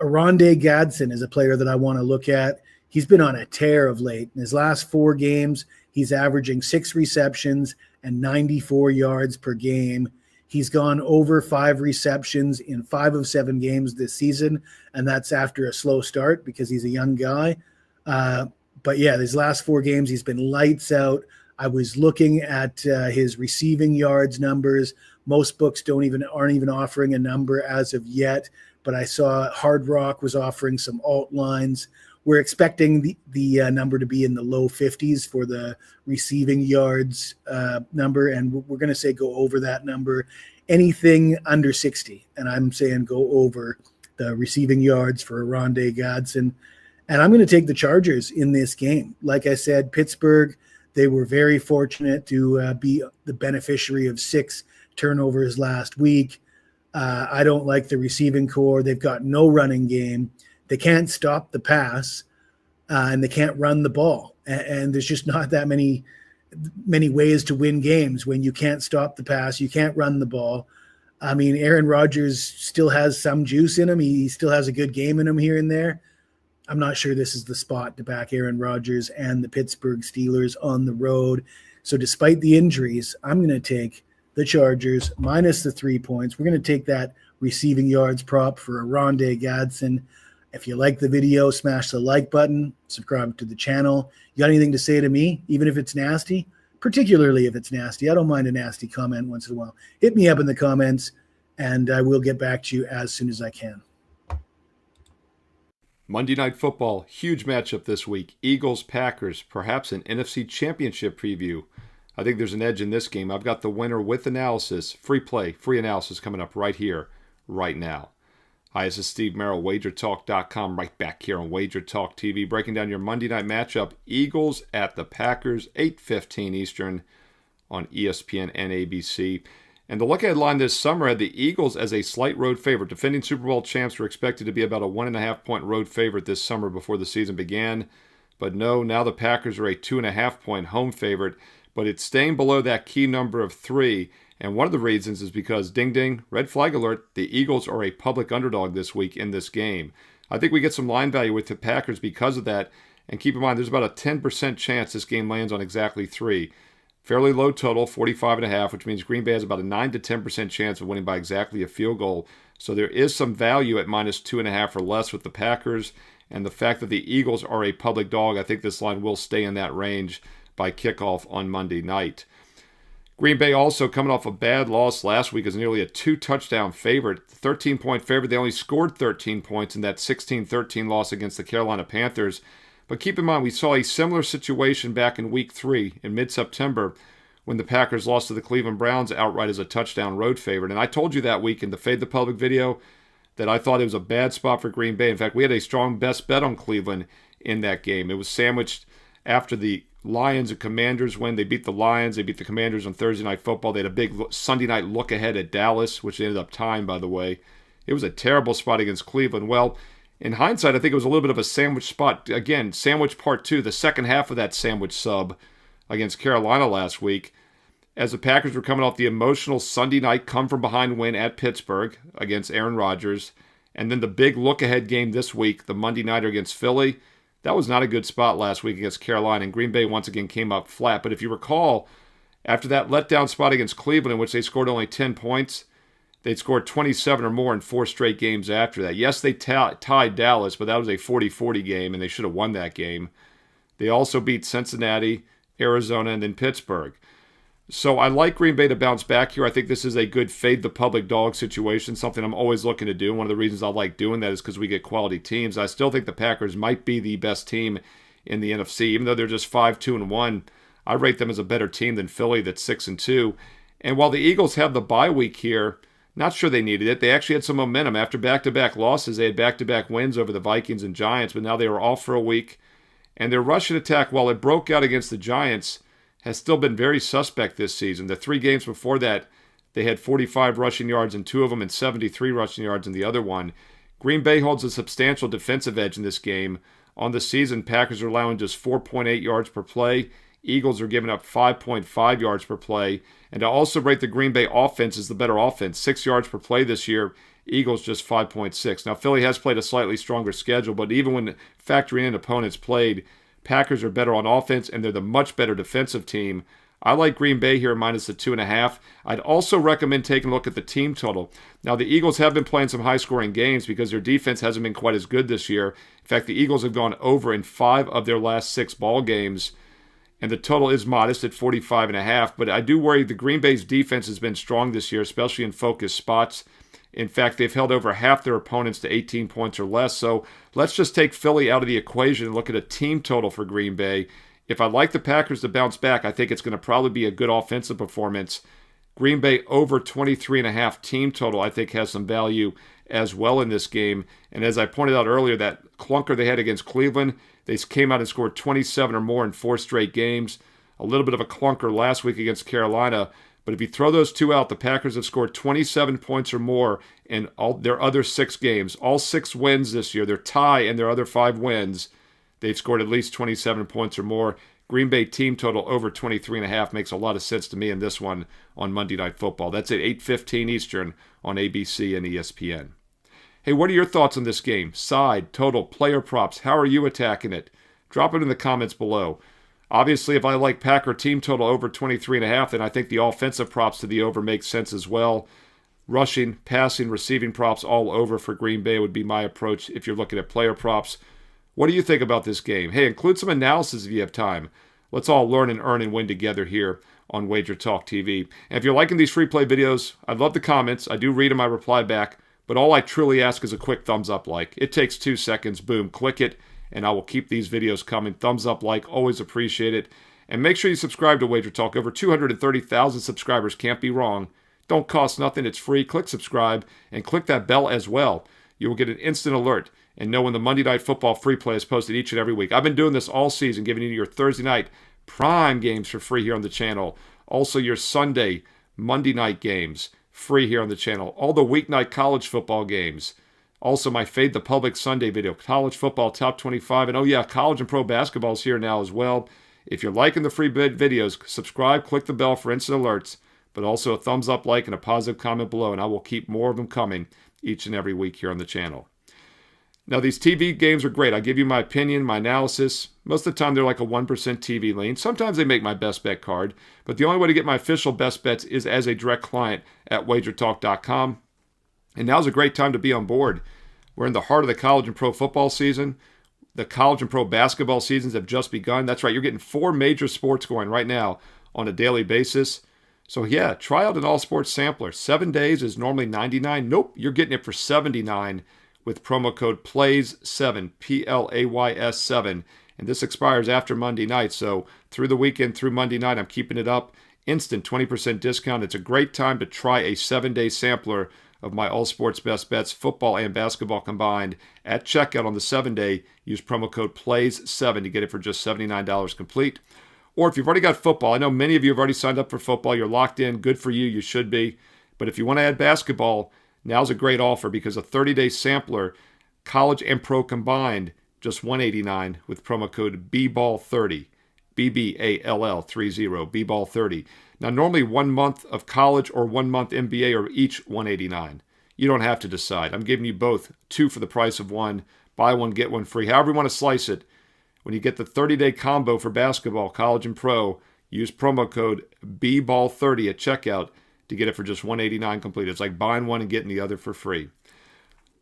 Aronde Gadsden is a player that I want to look at. He's been on a tear of late. In his last 4 games, he's averaging 6 receptions and 94 yards per game. He's gone over 5 receptions in 5 of 7 games this season, and that's after a slow start because he's a young guy. But yeah, these last 4 games, he's been lights out. I was looking at his receiving yards numbers. Most books aren't even offering a number as of yet, but I saw Hard Rock was offering some alt lines. We're expecting the number to be in the low 50s for the receiving yards number, and we're going to say go over that number. Anything under 60, and I'm saying go over the receiving yards for Rondé Godson. And I'm going to take the Chargers in this game. Like I said, Pittsburgh, they were very fortunate to be the beneficiary of 6 turnovers last week. I don't like the receiving core. They've got no running game. They can't stop the pass, and they can't run the ball. And there's just not that many ways to win games when you can't stop the pass, you can't run the ball. I mean, Aaron Rodgers still has some juice in him. He still has a good game in him here and there. I'm not sure this is the spot to back Aaron Rodgers and the Pittsburgh Steelers on the road. So despite the injuries, I'm going to take the Chargers minus the 3 points. We're going to take that receiving yards prop for Rondé Godson. If you like the video, smash the like button, subscribe to the channel. You got anything to say to me, even if it's nasty? Particularly if it's nasty. I don't mind a nasty comment once in a while. Hit me up in the comments, and I will get back to you as soon as I can. Monday Night Football, huge matchup this week. Eagles-Packers, perhaps an NFC Championship preview. I think there's an edge in this game. I've got the winner with analysis, free play, free analysis coming up right here, right now. Hi, this is Steve Merrill, WagerTalk.com, right back here on WagerTalk TV, breaking down your Monday night matchup. Eagles at the Packers, 8:15 Eastern on ESPN and ABC. And the look-ahead line this summer had the Eagles as a slight road favorite. Defending Super Bowl champs were expected to be about a 1.5-point road favorite this summer before the season began. But no, now the Packers are a 2.5-point home favorite. But it's staying below that key number of 3. And one of the reasons is because, ding ding, red flag alert, the Eagles are a public underdog this week in this game. I think we get some line value with the Packers because of that. And keep in mind, there's about a 10% chance this game lands on exactly 3. Fairly low total, 45.5, which means Green Bay has about a 9 to 10% chance of winning by exactly a field goal. So there is some value at minus 2.5 or less with the Packers. And the fact that the Eagles are a public dog, I think this line will stay in that range by kickoff on Monday night. Green Bay also coming off a bad loss last week is nearly a 2-touchdown favorite. 13-point favorite. They only scored 13 points in that 16-13 loss against the Carolina Panthers. But keep in mind, we saw a similar situation back in Week 3 in mid-September when the Packers lost to the Cleveland Browns outright as a touchdown road favorite. And I told you that week in the Fade the Public video that I thought it was a bad spot for Green Bay. In fact, we had a strong best bet on Cleveland in that game. It was sandwiched after the Lions and Commanders win. They beat the Lions. They beat the Commanders on Thursday Night Football. They had a big Sunday night look ahead at Dallas, which they ended up tying, by the way. It was a terrible spot against Cleveland. Well, in hindsight, I think it was a little bit of a sandwich spot. Again, sandwich part 2, the second half of that sandwich sub against Carolina last week, as the Packers were coming off the emotional Sunday night come-from-behind win at Pittsburgh against Aaron Rodgers, and then the big look-ahead game this week, the Monday nighter against Philly. That was not a good spot last week against Carolina, and Green Bay once again came up flat. But if you recall, after that letdown spot against Cleveland in which they scored only 10 points, they'd scored 27 or more in 4 straight games after that. Yes, they tied Dallas, but that was a 40-40 game, and they should have won that game. They also beat Cincinnati, Arizona, and then Pittsburgh. So I like Green Bay to bounce back here. I think this is a good fade the public dog situation, something I'm always looking to do. One of the reasons I like doing that is because we get quality teams. I still think the Packers might be the best team in the NFC. Even though they're just 5-2-1, I rate them as a better team than Philly that's 6-2. And while the Eagles have the bye week here, not sure they needed it. They actually had some momentum. After back-to-back losses, they had back-to-back wins over the Vikings and Giants, but now they were off for a week. And their rushing attack, while it broke out against the Giants, has still been very suspect this season. The 3 games before that, they had 45 rushing yards in 2 of them and 73 rushing yards in the other one. Green Bay holds a substantial defensive edge in this game. On the season, Packers are allowing just 4.8 yards per play. Eagles are giving up 5.5 yards per play. And to also rate the Green Bay offense as the better offense, 6 yards per play this year, Eagles just 5.6. Now, Philly has played a slightly stronger schedule, but even when factoring in opponents played, Packers are better on offense, and they're the much better defensive team. I like Green Bay here minus the 2.5. I'd also recommend taking a look at the team total. Now, the Eagles have been playing some high-scoring games because their defense hasn't been quite as good this year. In fact, the Eagles have gone over in 5 of their last 6 ball games, and the total is modest at 45.5. But I do worry the Green Bay's defense has been strong this year, especially in focus spots. In fact, they've held over half their opponents to 18 points or less. So let's just take Philly out of the equation and look at a team total for Green Bay. If I like the Packers to bounce back, I think it's going to probably be a good offensive performance. Green Bay over 23.5 team total, I think, has some value as well in this game. And as I pointed out earlier, that clunker they had against Cleveland, they came out and scored 27 or more in 4 straight games. A little bit of a clunker last week against Carolina. But if you throw those two out, the Packers have scored 27 points or more in all their other 6 games. All 6 wins this year. Their tie and their other 5 wins, they've scored at least 27 points or more. Green Bay team total over 23.5 makes a lot of sense to me in this one on Monday Night Football. That's at 8:15 Eastern on ABC and ESPN. Hey, what are your thoughts on this game? Side, total, player props. How are you attacking it? Drop it in the comments below. Obviously, if I like Packer team total over 23.5, then I think the offensive props to the over make sense as well. Rushing, passing, receiving props all over for Green Bay would be my approach if you're looking at player props. What do you think about this game? Hey, include some analysis if you have time. Let's all learn and earn and win together here on WagerTalk TV. And if you're liking these free play videos, I'd love the comments. I do read them, I reply back. But all I truly ask is a quick thumbs up like. It takes 2 seconds. Boom, click it. And I will keep these videos coming. Thumbs up, like, always appreciate it. And make sure you subscribe to WagerTalk. Over 230,000 subscribers. Can't be wrong. Don't cost nothing. It's free. Click subscribe and click that bell as well. You will get an instant alert and know when the Monday Night Football free play is posted each and every week. I've been doing this all season, giving you your Thursday night prime games for free here on the channel. Also your Sunday, Monday night games free here on the channel. All the weeknight college football games. Also, my Fade the Public Sunday video, college football top 25. And oh yeah, college and pro basketball is here now as well. If you're liking the free videos, subscribe, click the bell for instant alerts, but also a thumbs up, like, and a positive comment below, and I will keep more of them coming each and every week here on the channel. Now, these TV games are great. I give you my opinion, my analysis. Most of the time, they're like a 1% TV lean. Sometimes they make my best bet card, but the only way to get my official best bets is as a direct client at WagerTalk.com. And now's a great time to be on board. We're in the heart of the college and pro football season. The college and pro basketball seasons have just begun. That's right, you're getting 4 major sports going right now on a daily basis. So yeah, try out an all-sports sampler. 7 days is normally $99. Nope, you're getting it for $79 with promo code PLAYS7, P-L-A-Y-S 7. And this expires after Monday night. So through the weekend, through Monday night, I'm keeping it up. Instant 20% discount. It's a great time to try a 7-day sampler of my all sports best bets, football and basketball combined. At checkout on the 7-day, use promo code PLAYS7 to get it for just $79 complete. Or if you've already got football, I know many of you have already signed up for football. You're locked in. Good for you. You should be. But if you want to add basketball, now's a great offer because a 30-day sampler, college and pro combined, just $189 with promo code BBALL30, BBALL30, BBALL30. Now, normally 1 month of college or 1 month NBA are each $189. You don't have to decide. I'm giving you both, 2 for the price of 1. Buy 1, get 1 free. However you want to slice it. When you get the 30-day combo for basketball, college, and pro, use promo code BBALL30 at checkout to get it for just $189 complete. It's like buying one and getting the other for free.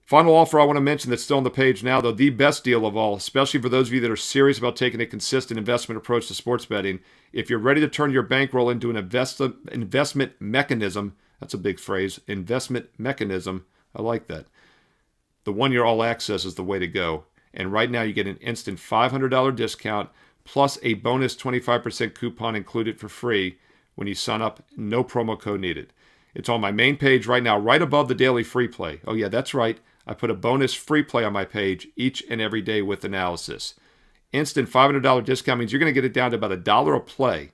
Final offer I want to mention that's still on the page now, though, the best deal of all, especially for those of you that are serious about taking a consistent investment approach to sports betting. If you're ready to turn your bankroll into an investment mechanism, that's a big phrase, investment mechanism, I like that. The 1-year all access is the way to go. And right now you get an instant $500 discount plus a bonus 25% coupon included for free when you sign up. No promo code needed. It's on my main page right now, right above the daily free play. Oh yeah, that's right. I put a bonus free play on my page each and every day with analysis. Instant $500 discount means you're going to get it down to about $1 a play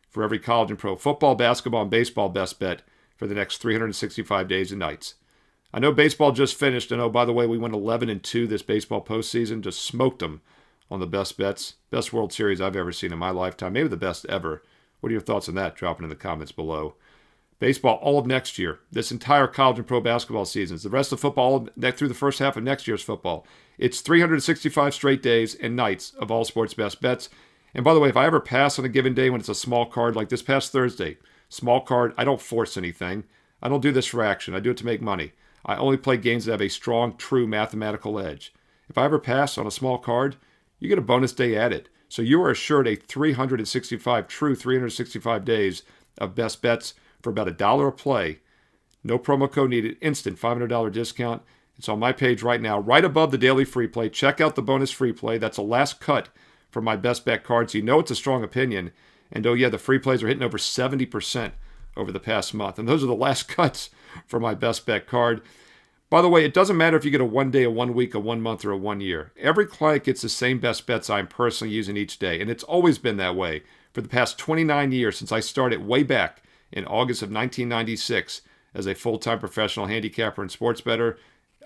for every college and pro football, basketball, and baseball best bet for the next 365 days and nights. I know baseball just finished, and oh, by the way, we went 11-2 this baseball postseason. Just smoked them on the best bets. Best World Series I've ever seen in my lifetime. Maybe the best ever. What are your thoughts on that? Drop it in the comments below. Baseball all of next year. This entire college and pro basketball seasons. The rest of football through the first half of next year's football. It's 365 straight days and nights of all sports best bets. And by the way, if I ever pass on a given day when it's a small card, like this past Thursday, small card, I don't force anything. I don't do this for action. I do it to make money. I only play games that have a strong, true mathematical edge. If I ever pass on a small card, you get a bonus day at it. So you are assured a 365 days of best bets for about $1 a play. No promo code needed. Instant $500 discount. It's on my page right now, right above the daily free play. Check out the bonus free play. That's a last cut for my best bet cards. You know it's a strong opinion. And oh yeah, the free plays are hitting over 70% over the past month. And those are the last cuts for my best bet card. By the way, it doesn't matter if you get a 1 day, a 1 week, a 1 month, or a 1 year. Every client gets the same best bets I'm personally using each day. And it's always been that way for the past 29 years since I started way back in August of 1996 as a full-time professional handicapper and sports bettor.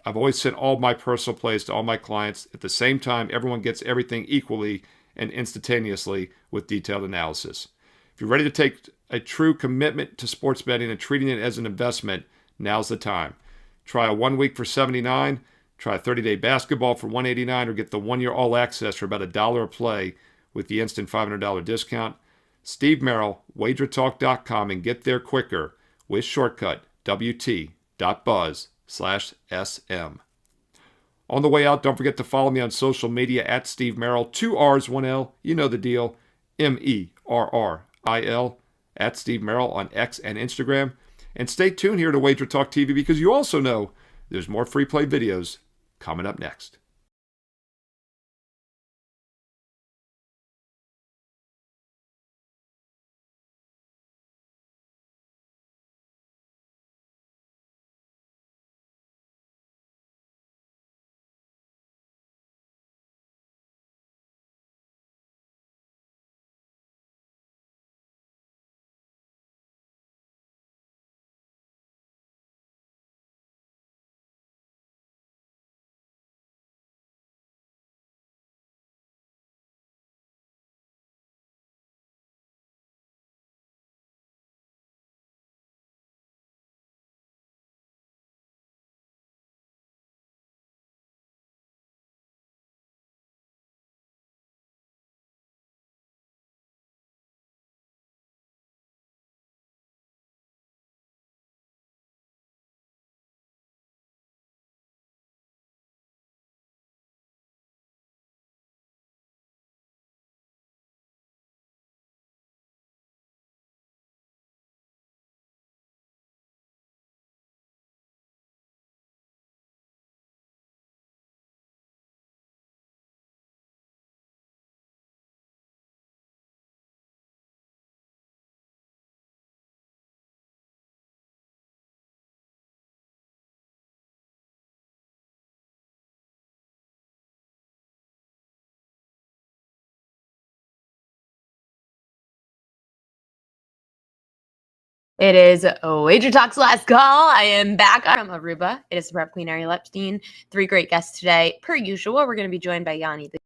I've always sent all my personal plays to all my clients. At the same time, everyone gets everything equally and instantaneously with detailed analysis. If you're ready to take a true commitment to sports betting and treating it as an investment, now's the time. Try a 1 week for $79, try a 30-day basketball for $189, or get the 1 year all access for about $1 a play with the instant $500 discount. Steve Merrill, WagerTalk.com, and get there quicker with shortcut wt.buzz/SM. On the way out, don't forget to follow me on social media at Steve Merrill, 2 R's, 1 L, you know the deal, MERRIL, at Steve Merrill on X and Instagram. And stay tuned here to Wager Talk TV because you also know there's more free play videos coming up next. It is Wager Talk's Last Call. I am back from Aruba. It is Rep Queen Ariel Epstein. 3 great guests today. Per usual, we're going to be joined by Gianni The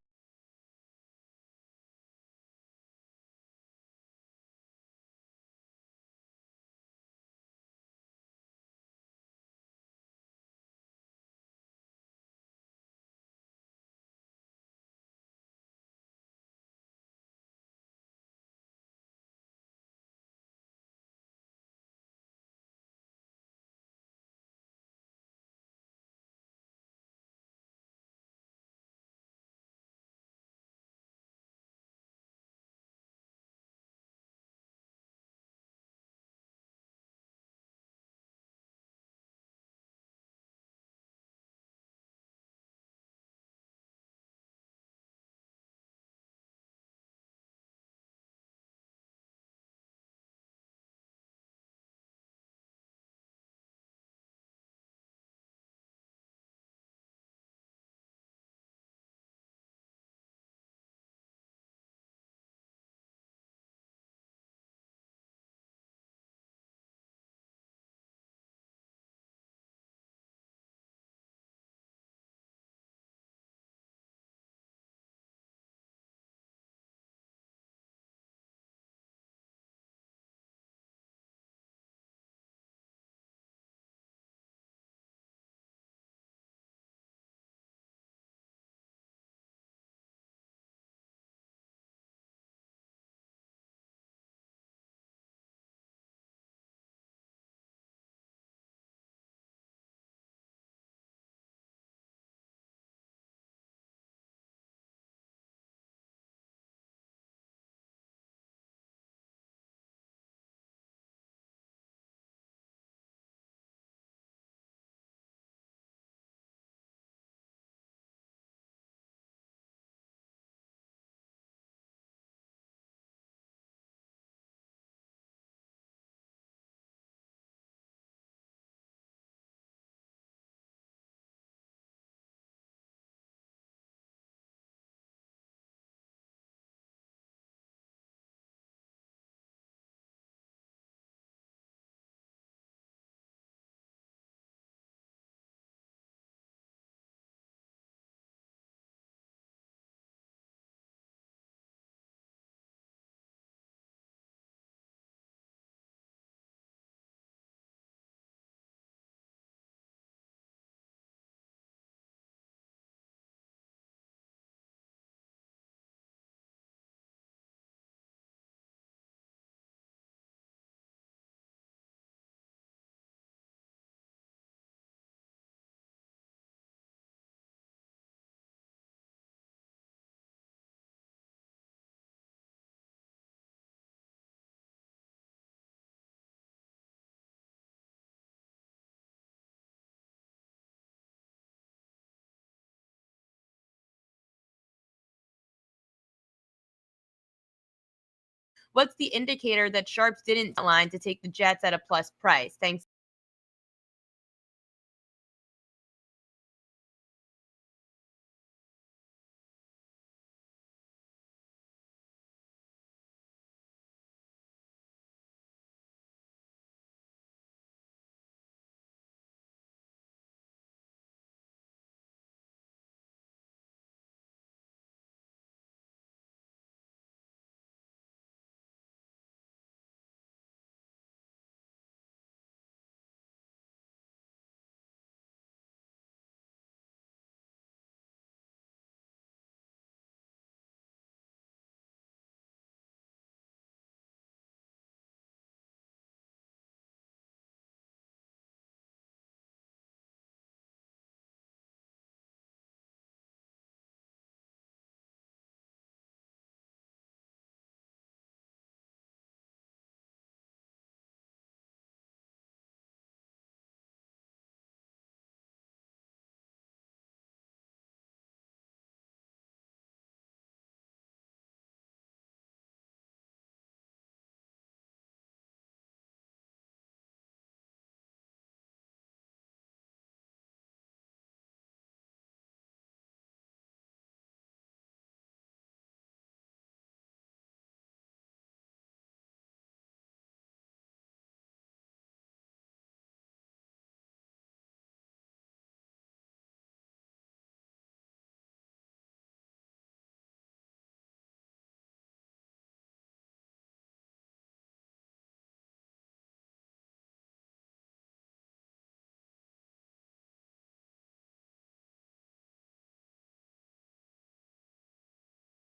What's the indicator that sharps didn't align to take the Jets at a plus price? Thanks.